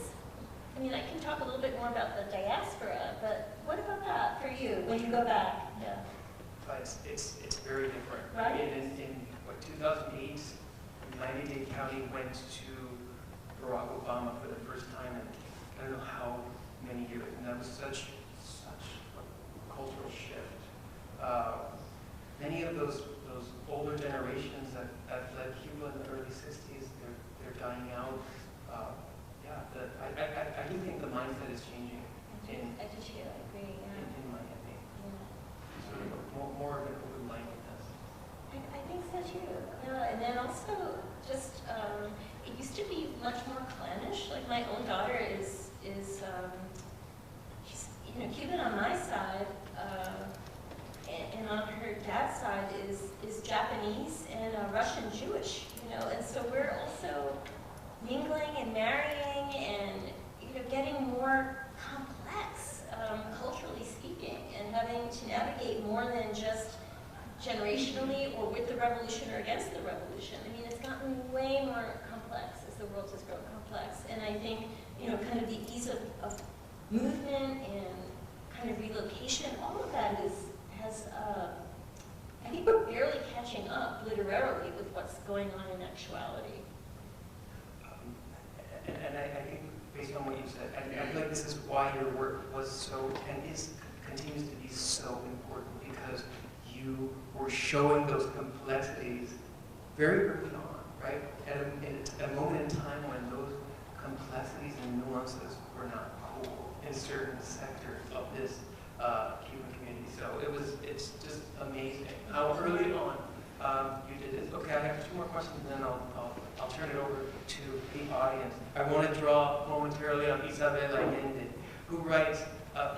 I can talk a little bit more about the diaspora, but what about that for you when you go back? Yeah. It's very different. Right. In 2008, Miami-Dade County went to Barack Obama for the first time in I don't know how many years, and that was such a cultural shift. Many of those older generations that fled Cuba in the early 60s, they're dying out. I do think the mindset is changing I agree. in Miami. Yeah. Sort of more of an open-mindedness. I think so too. And then also just it used to be much more clannish. Like my own daughter is she's Cuban on my side, and on her dad's side is Japanese and Russian Jewish. And so we're also mingling and marrying and getting more complex culturally speaking, and having to navigate more than just generationally or with the revolution or against the revolution. It's gotten way more complex as the world has grown complex. And I think, kind of the ease of movement and kind of relocation, all of that I think we're barely catching up literarily with what's going on in actuality. And I think, based on what you said, I feel like this is why your work was so, and continues to be so important, because you were showing those complexities very early on, right? At a moment in time when those complexities and nuances were not cool in certain sectors of this Cuban community. So it's just amazing how early on you did this. Okay, I have 2 more questions, and then I'll turn it over to the audience. I want to draw momentarily on Isabel Allende, who writes,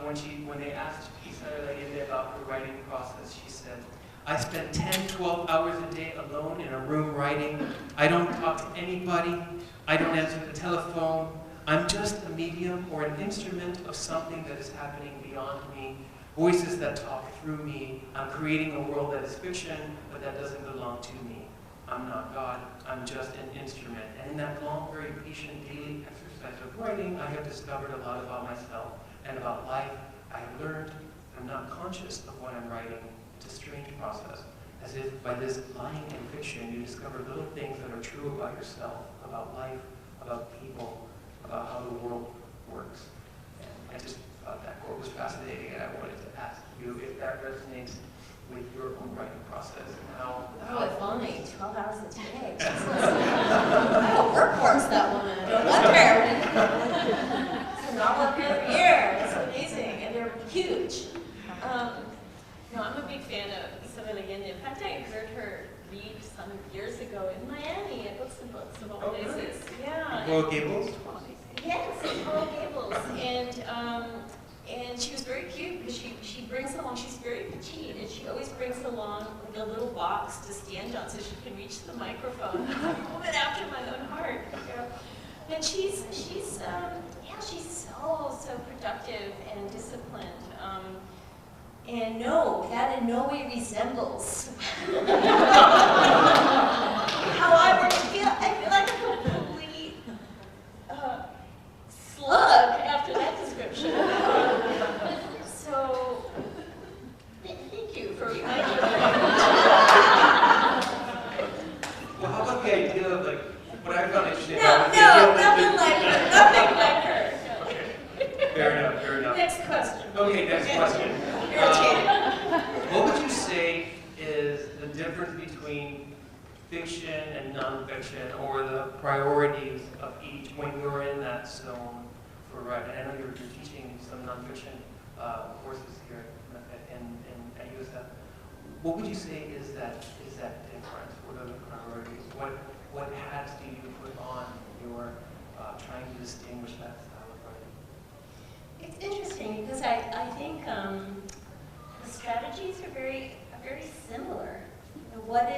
when they asked Isabel Allende about her writing process, she said, "I spend 10, 12 hours a day alone in a room writing. I don't talk to anybody. I don't answer the telephone. I'm just a medium or an instrument of something that is happening beyond me. Voices that talk through me. I'm creating a world that is fiction, but that doesn't belong to me. I'm not God. I'm just an instrument." And in that long, very patient daily exercise of writing, I have discovered a lot about myself and about life. I have learned that I'm not conscious of what I'm writing. It's a strange process. As if by this lying in fiction, you discover little things that are true about yourself, about life, about people, about how the world works. And I just thought that quote was fascinating, and I wanted to ask you if that resonates with your own writing process and how. Oh, if only 12 hours a day. I'm a workhorse, that woman. No wonder. It's a novel every year. It's amazing, and they're huge. No, I'm a big fan of Isabel Allende. In fact, I heard her read some years ago in Miami at Books and Books of all places. Yeah. Coral Gables? Yes, Coral Gables, and she was very cute because she brings along. She's very petite, and she always brings along like a little box to stand on so she can reach the microphone. A woman after my own heart. Yeah. And she's so productive and disciplined. and no, that in no way resembles how I would feel. I feel like a complete Slug after that description. So, thank you for reminding me. Well, how about the idea of like, what I found interesting no, about the idea of nothing like her, nothing like her. Okay, fair enough, fair enough. Next question. Okay, next question. What would you say is the difference between fiction and nonfiction, or the priorities of each when you're in that zone for writing? I know you're teaching some nonfiction courses here at USF. What would you say is that difference? What are the priorities? What hats do you put on your trying to distinguish that style of writing? It's interesting because I think the strategies are very similar. You know, what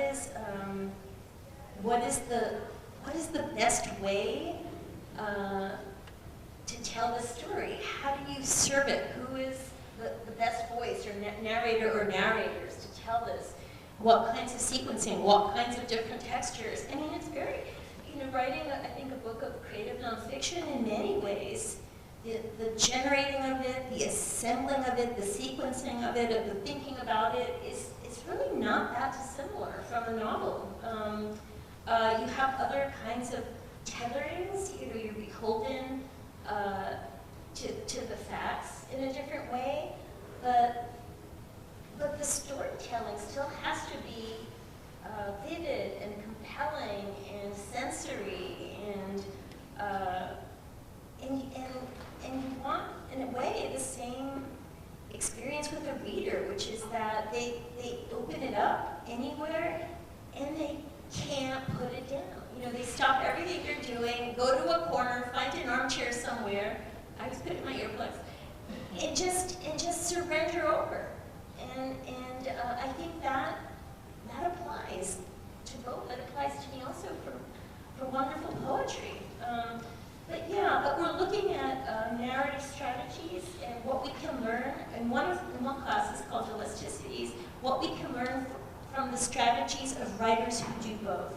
is the best way to tell the story? How do you serve it? Who is the best voice or narrator or narrators to tell this? What kinds of sequencing? What kinds of different textures? I mean, it's very, writing, I think, a book of creative nonfiction in many ways, the generating of it, the assembling of it, the sequencing of it, of the thinking about it, is really not that dissimilar from a novel. You have other kinds of tetherings. You're beholden to the facts in a different way, but the storytelling still has to be vivid and compelling and sensory and you want, in a way, the same experience with the reader, which is that they open it up anywhere and they can't put it down. They stop everything they're doing, go to a corner, find an armchair somewhere. I was putting my earplugs, and just surrender over. And I think that applies to both. That applies to me also for wonderful poetry. But we're looking at narrative strategies and what we can learn. And one class is called Elasticities. What we can learn from the strategies of writers who do both.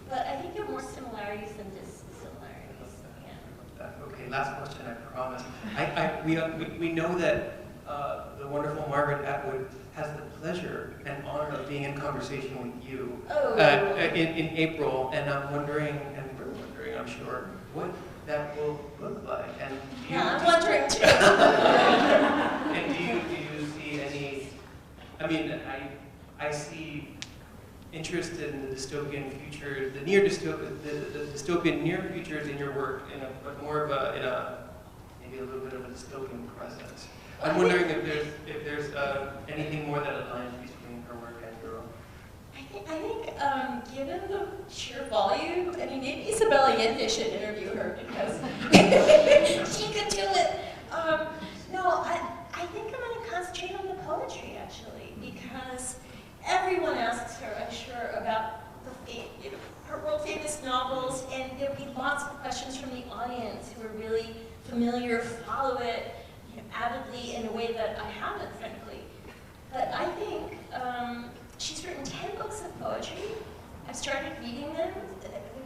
But I think there are more similarities than dissimilarities. Yeah. Okay, last question, I promise. We know that the wonderful Margaret Atwood has the pleasure and honor of being in conversation with you in April, and I'm wondering, and we're wondering, I'm sure, what that will look like. And I'm wondering too. And do you see any? I mean, I see interest in the dystopian future, the dystopian near futures in your work, but more of maybe a little bit of a dystopian present. I'm wondering if there's anything more that aligns between her work and your own. I think given the sheer volume, I mean, maybe Isabel Allende should interview her because she could do it. No, I think I'm going to concentrate on the poetry, actually, because everyone asks her, I'm sure, about her world-famous novels, and there'll be lots of questions from the audience who are really familiar, follow it avidly in a way that I haven't, frankly. But I think she's written 10 books of poetry. I've started reading them.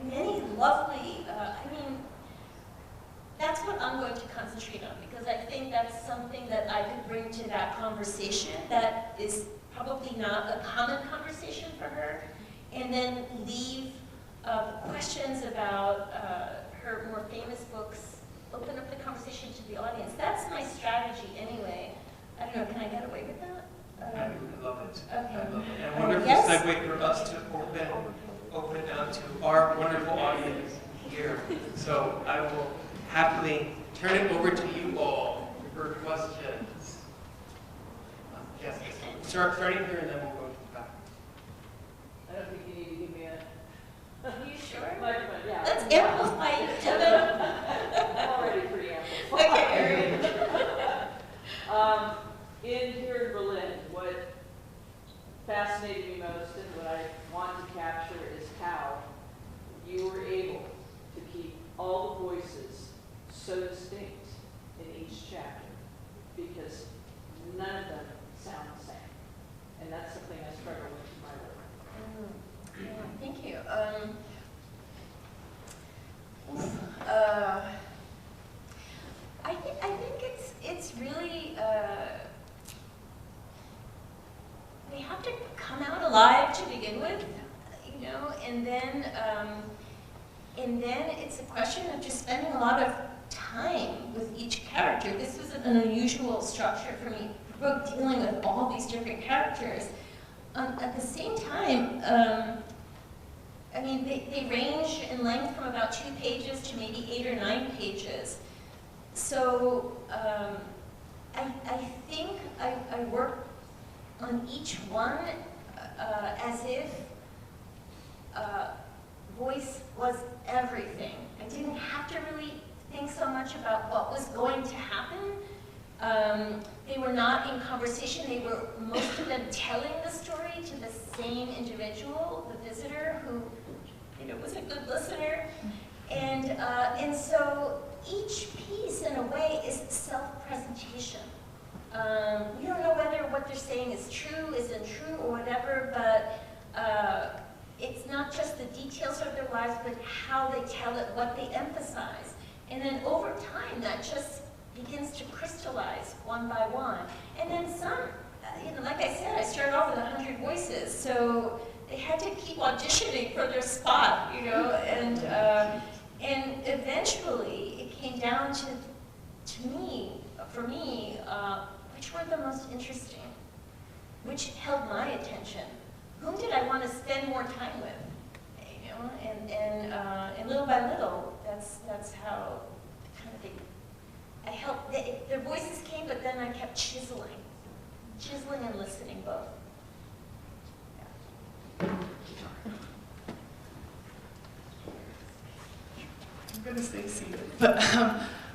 Many lovely, that's what I'm going to concentrate on, because I think that's something that I could bring to that conversation that is probably not a common conversation for her, and then leave questions about her more famous books, open up the conversation to the audience. That's my strategy anyway. I don't know, can I get away with that? I love it. Okay. I love it. And a wonderful Yes? segue for us to open out to our wonderful audience here. So I will happily turn it over to you all for questions. Yes, starting here and then we'll go to the back. I don't think you need to give me a Are you sure? microphone, yeah. Let's amplify each other. Already pretty ample. Okay, In here in Berlin, what fascinated me most and what I want to capture is how you were able to keep all the voices so distinct in each chapter, because none of them sound the same. And that's something I struggle with in my work. Yeah, thank you. I think it's really they have to come out alive to begin with, you know, and then it's a question of just spending a lot of time with each character. This was an unusual structure for me, book dealing with all these different characters. At the same time, I mean, they range in length from about 2 pages to maybe 8 or 9 pages. So I think I work on each one as if voice was everything. I didn't have to really think so much about what was going to happen. They were not in conversation. They were, most of them, telling the story to the same individual, the visitor, who, you know, was a good listener. And so each piece, in a way, is self-presentation. We don't know whether what they're saying is true, isn't true, or whatever, but it's not just the details of their lives, but how they tell it, what they emphasize. And then over time, that just begins to crystallize one by one. And then some, you know, like I said, I started off with 100 voices, so they had to keep auditioning for their spot, you know, and eventually it came down to me, for me, which were the most interesting, which held my attention. Whom did I want to spend more time with, you know, and little by little, that's how kind of I helped, their voices came, but then I kept chiseling and listening both. Yeah. I'm going to stay seated, but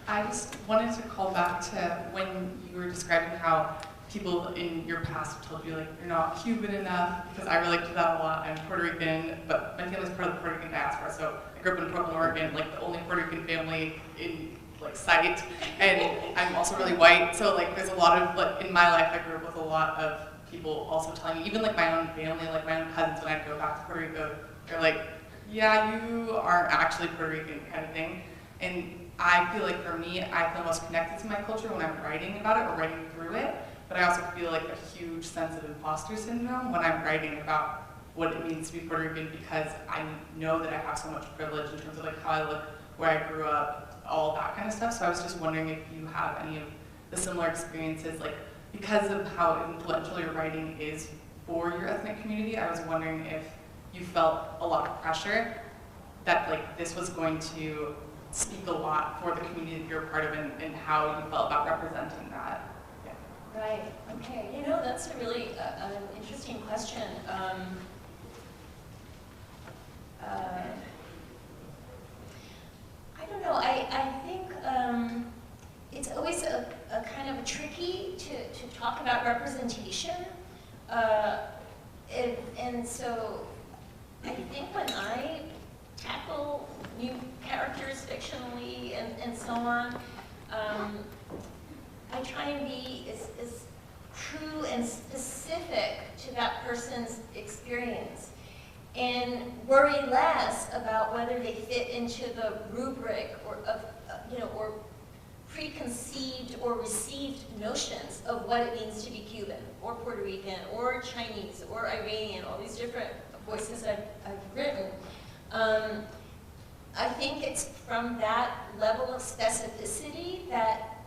I just wanted to call back to when you were describing how people in your past told you, like, you're not Cuban enough, because I relate to that a lot. I'm Puerto Rican, but my family's part of the Puerto Rican diaspora, so I grew up in Portland, Oregon, like the only Puerto Rican family in like sight, and I'm also really white, so like there's a lot of, like, in my life I grew up with a lot of people also telling me, even like my own family, like my own cousins, when I go back to Puerto Rico, they're like, yeah, you aren't actually Puerto Rican, kind of thing. And I feel like for me, I feel most connected to my culture when I'm writing about it or writing through it, but I also feel like a huge sense of imposter syndrome when I'm writing about what it means to be Puerto Rican, because I know that I have so much privilege in terms of like how I look, where I grew up, all that kind of stuff. So I was just wondering if you have any of the similar experiences, like because of how influential your writing is for your ethnic community. I was wondering if you felt a lot of pressure that like this was going to speak a lot for the community that you're a part of, and how you felt about representing that. Yeah. Right, okay. You know, that's a really interesting question. I don't know, I think it's always a kind of tricky to talk about representation. And so I think when I tackle new characters fictionally and so on, I try and be as true and specific to that person's experience, and worry less about whether they fit into the rubric or of or preconceived or received notions of what it means to be Cuban or Puerto Rican or Chinese or Iranian, all these different voices I've written. I think it's from that level of specificity that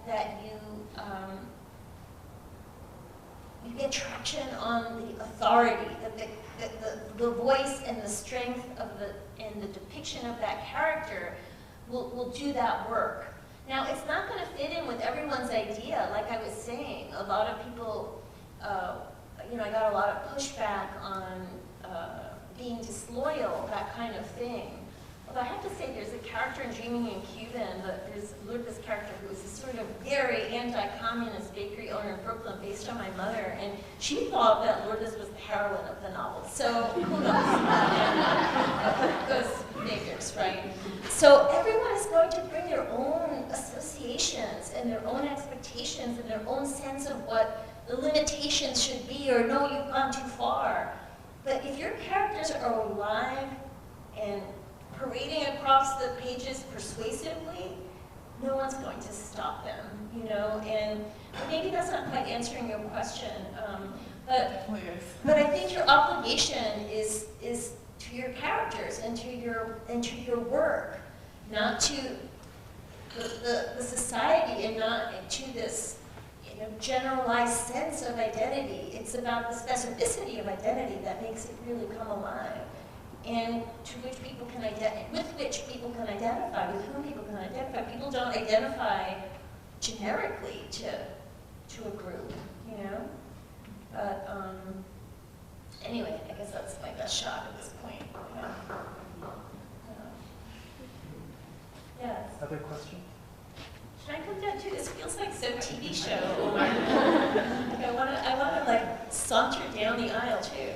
you get traction on the authority, the voice and the strength of and the depiction of that character will do that work. Now, it's not going to fit in with everyone's idea. Like I was saying, a lot of people, I got a lot of pushback on being disloyal, that kind of thing. Although I have to say, there's a character in Dreaming in Cuban, there's Lourdes' character who is a sort of very anti-communist bakery owner in Brooklyn based on my mother, and she thought that Lourdes was the heroine of the novel. So, who knows? Those figures, right? So everyone is going to bring their own associations and their own expectations and their own sense of what the limitations should be, or no, you've gone too far. But if your characters are alive and parading across the pages persuasively, no one's going to stop them, and maybe that's not quite answering your question, but I think your obligation is to your characters and to your work, not to the society, and not to this generalized sense of identity. It's about the specificity of identity that makes it really come alive, and to which people can with which people can identify, with whom people can identify. People don't identify generically to a group, But anyway, I guess that's my best shot at this point. Yes. Other questions? Should I come down too? This feels like some TV show. Like I want to saunter down the aisle too.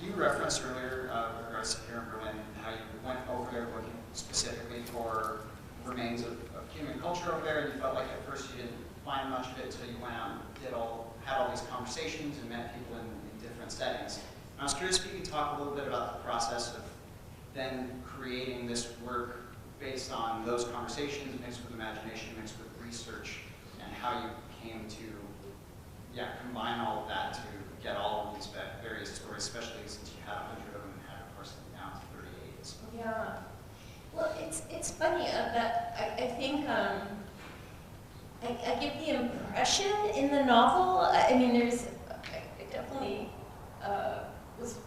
You referenced earlier with regards to here in Berlin how you went over there looking specifically for remains of human culture over there, and you felt like at first you didn't find much of it until you went out and had all these conversations and met people in different settings. And I was curious if you could talk a little bit about the process of then creating this work based on those conversations, mixed with imagination, mixed with research, and how you came to combine all of that to get all of these various stories, especially since you had 100 of them and had, of course, down to 38. So. Yeah. Well, it's funny that I think I get the impression in the novel, I mean, I definitely was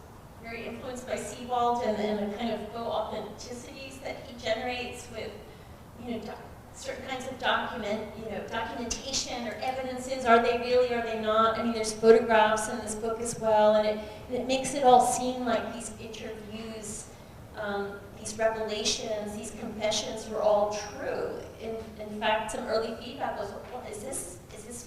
very influenced by Seawald and the kind of faux authenticities that he generates with, certain kinds of documentation or evidences. Are they really, are they not? I mean, there's photographs in this book as well, and it makes it all seem like these interviews, these revelations, these confessions were all true. In fact, some early feedback was, well, is this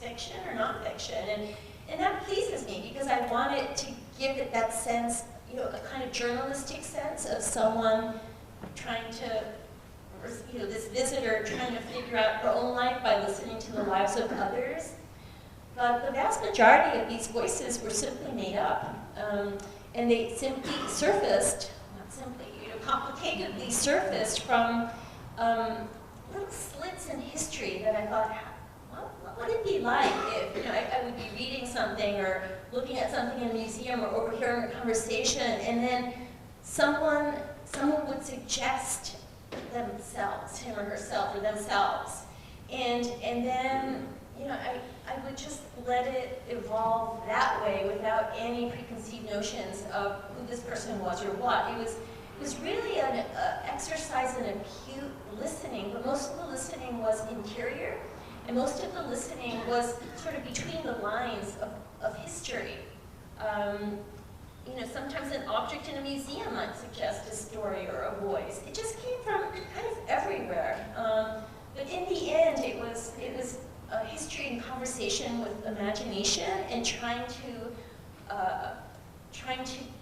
fiction or non-fiction? And that pleases me because I wanted to give it that sense, a kind of journalistic sense of someone trying to, this visitor trying to figure out her own life by listening to the lives of others. But the vast majority of these voices were simply made up. And they simply surfaced, not simply, complicatedly surfaced from little slits in history that I thought, what would it be like if I would be reading something or looking at something in a museum or overhearing a conversation, and then someone would suggest themselves, him or herself, or themselves, and then I would just let it evolve that way without any preconceived notions of who this person was or what. It was really an exercise in acute listening, but most of the listening was interior, and most of the listening was sort of between the lines of history. Sometimes an object in a museum might suggest a story or a voice. It just came from kind of everywhere. But in the end, it was a history and conversation with imagination, and trying to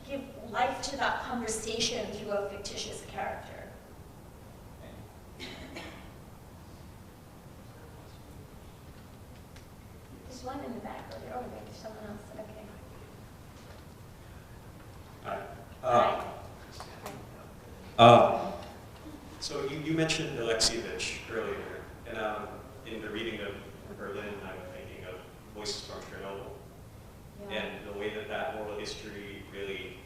give life to that conversation through a fictitious character. There's one in the back over there. Oh, there's someone else. Okay. Hi. So you mentioned Alexievich earlier, and in the reading of Berlin, I'm thinking of Voices from Chernobyl, and the way that that oral history really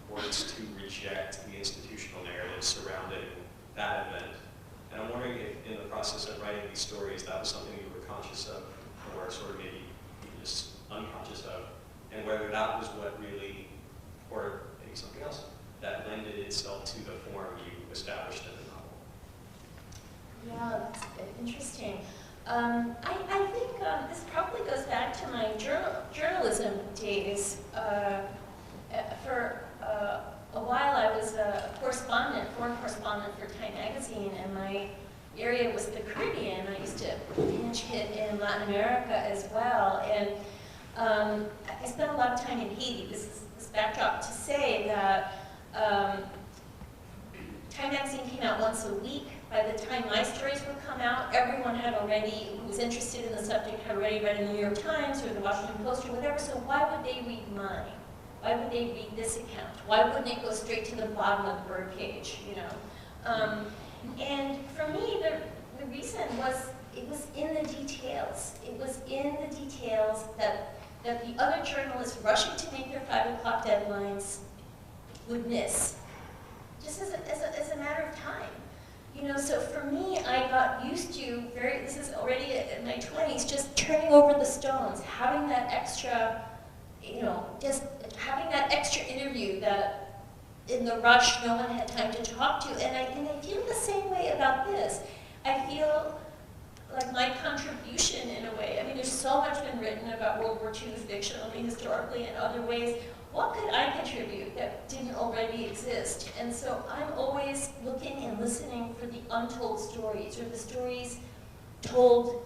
works to reject the institutional narrative surrounding that event. And I'm wondering if in the process of writing these stories, that was something you were conscious of, or sort of maybe even just unconscious of, and whether that was what really, or maybe something else, that lended itself to the form you established in the novel. Yeah, that's interesting. I think this probably goes back to my journalism days. For a while I was a foreign correspondent for Time magazine, and my area was the Caribbean. I used to pinch hit in Latin America as well, and I spent a lot of time in Haiti. This is this backdrop to say that Time magazine came out once a week. By the time my stories would come out, everyone had already, who was interested in the subject, had already read the New York Times or the Washington Post or whatever, so why would they read mine? Why would they read this account? Why wouldn't it go straight to the bottom of the birdcage, you know? And for me, the reason was, it was in the details. It was in the details that the other journalists rushing to make their 5 o'clock deadlines would miss, just as a matter of time. You know, so for me, I got used to this is already in my 20s, just turning over the stones, having that extra, you know, just having that extra interview that in the rush no one had time to talk to. And I feel the same way about this. I feel like my contribution in a way, I mean, there's so much been written about World War II fictionally, historically, and other ways. What could I contribute that didn't already exist? And so I'm always looking and listening for the untold stories, or the stories told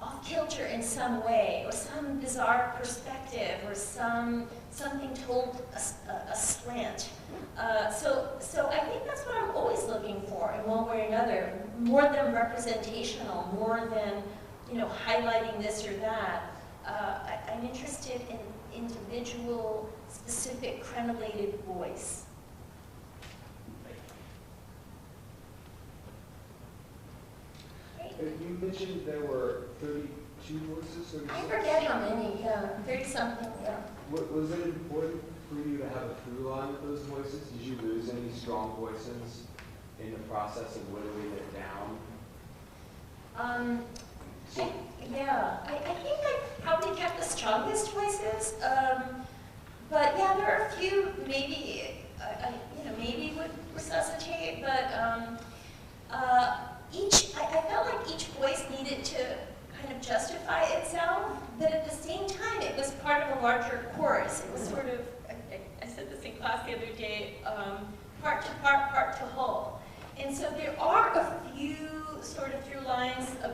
off-kilter in some way, or some bizarre perspective, or something told a slant. So I think that's what I'm always looking for in one way or another, more than representational, more than, you know, highlighting this or that. I'm interested in individual, specific, crenellated voice. You mentioned there were 32 voices? I forget how many, yeah, 30-something, yeah. Was it important for you to have a through line with those voices? Did you lose any strong voices in the process of whittling it down? I think I probably kept the strongest voices, but yeah, there are a few maybe, maybe would resuscitate, but I felt like each voice needed to kind of justify itself, but at the same time, it was part of a larger chorus. It was sort of, I said this in class the other day, part to part, part to whole. And so there are a few sort of through lines of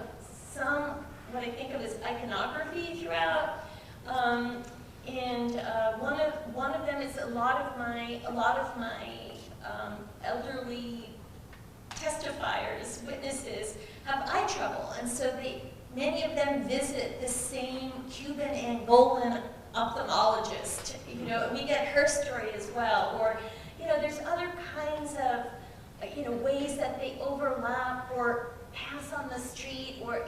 some, what I think of as iconography throughout, and one of them is a lot of my elderly testifiers, witnesses, have eye trouble, and so many of them visit the same Cuban Angolan ophthalmologist. You know, and we get her story as well, or you know, there's other kinds of ways that they overlap or pass on the street, or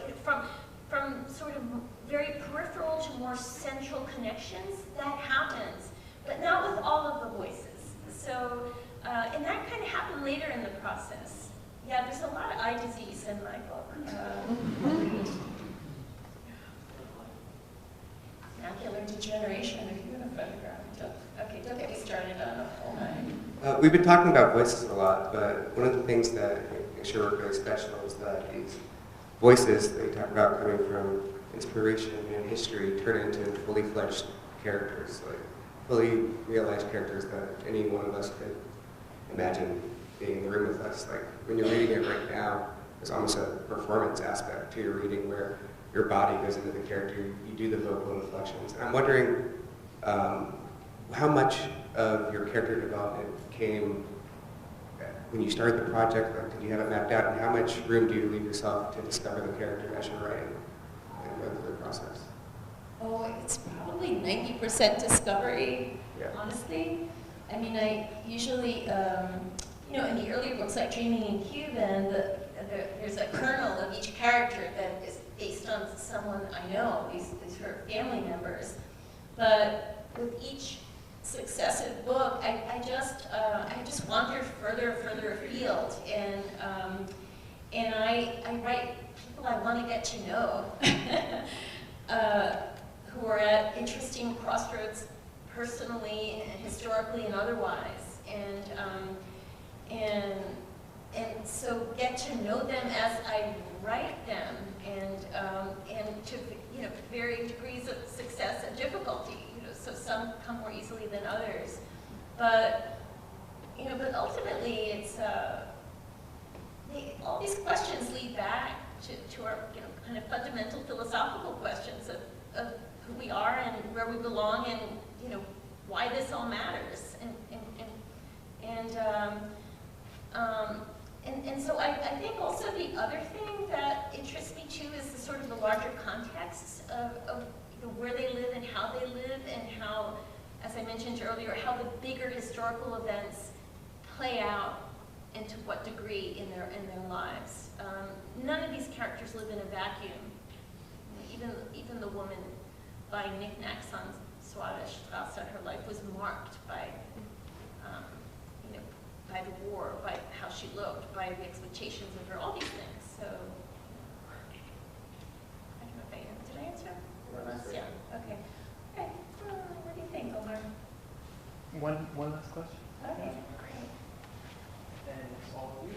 from sort of very peripheral to more central connections. That happens, but not with all of the voices. So, and that kind of happened later in the process. Yeah, there's a lot of eye disease in my book. Macular degeneration, if you're going to photograph. Okay, don't get me started on a full night. We've been talking about voices a lot, but one of the things that makes your work really special is that these voices that you talk about coming from inspiration and history turn into fully fledged characters, like fully realized characters that any one of us could imagine being in the room with us. Like when you're reading it right now, there's almost a performance aspect to your reading where your body goes into the character, you do the vocal inflections. And I'm wondering how much of your character development came when you started the project, like, did you have it mapped out, and how much room do you leave yourself to discover the character as you're writing and go through the process? Oh, it's probably 90% discovery, Yeah. honestly. I mean, I usually, you know, in the earlier books like Dreaming in Cuban, there's a kernel of each character that is based on someone I know, these her family members. But with each successive book, I just wander further and further afield, and I write people I want to get to know, who are at interesting crossroads personally, and historically, and otherwise, and so get to know them as I write them, and to, you know, varying degrees of success and difficulty. You know, so some come more easily than others, but you know, but ultimately, it's all these questions lead back to our, you know, kind of fundamental philosophical questions of who we are and where we belong, and you know, why this all matters, and so I think also the other thing that interests me too is the sort of the larger context of you know, where they live and how they live, and how, as I mentioned earlier, how the bigger historical events play out, and to what degree in their lives. None of these characters live in a vacuum. Even the woman buying knickknacks on Swadestrasse, her life was marked by, you know, by the war, by how she looked, by the expectations of her, all these things. So, I don't know if did I answer? Yeah. Okay. Okay. What do you think, Omar? One last question. Okay. Great. And it's all of you.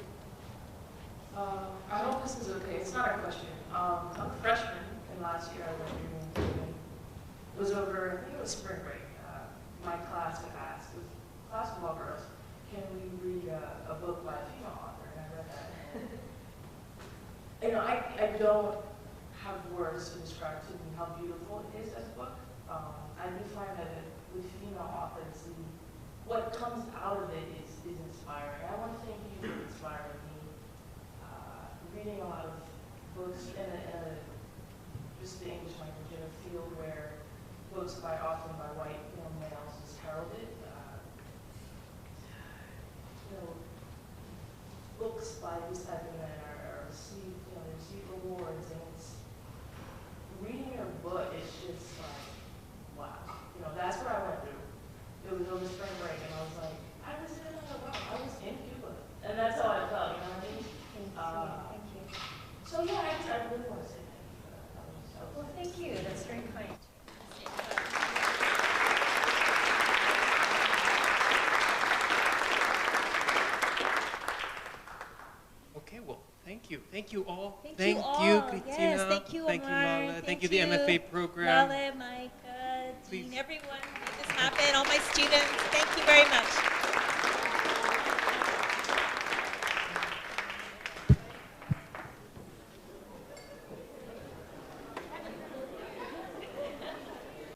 I hope this is okay. It's not a question. I'm a freshman, and last year I went to it was over, I think it was spring break. My class had asked, it was a class of all girls, can we read a book by a female author? And I read that. You know, I don't have words to describe to me how beautiful it is as a book. I do find that with female authors, what comes out of it is inspiring. I want to thank you for inspiring me. Reading a lot of books in just the English language in a field where books often by white males is heralded. You know, books by these type of men are receive, you know, they receive rewards, and it's reading your book is just like, wow. You know, that's what I went through. It was over spring break, and I was like, I was in Cuba, and that's how I felt. You know what I mean? Thank you. So yeah, I really want to say thank you for that. Well, thank you. That's very kind. Okay, well, thank you. Thank you all. Thank you all. Cristina. Yes, thank you, Thank you, Omar. Lala. Thank you, the MFA program. Lala, Micah, Jean, Please. everyone who made this happen, all my students. Thank you very much.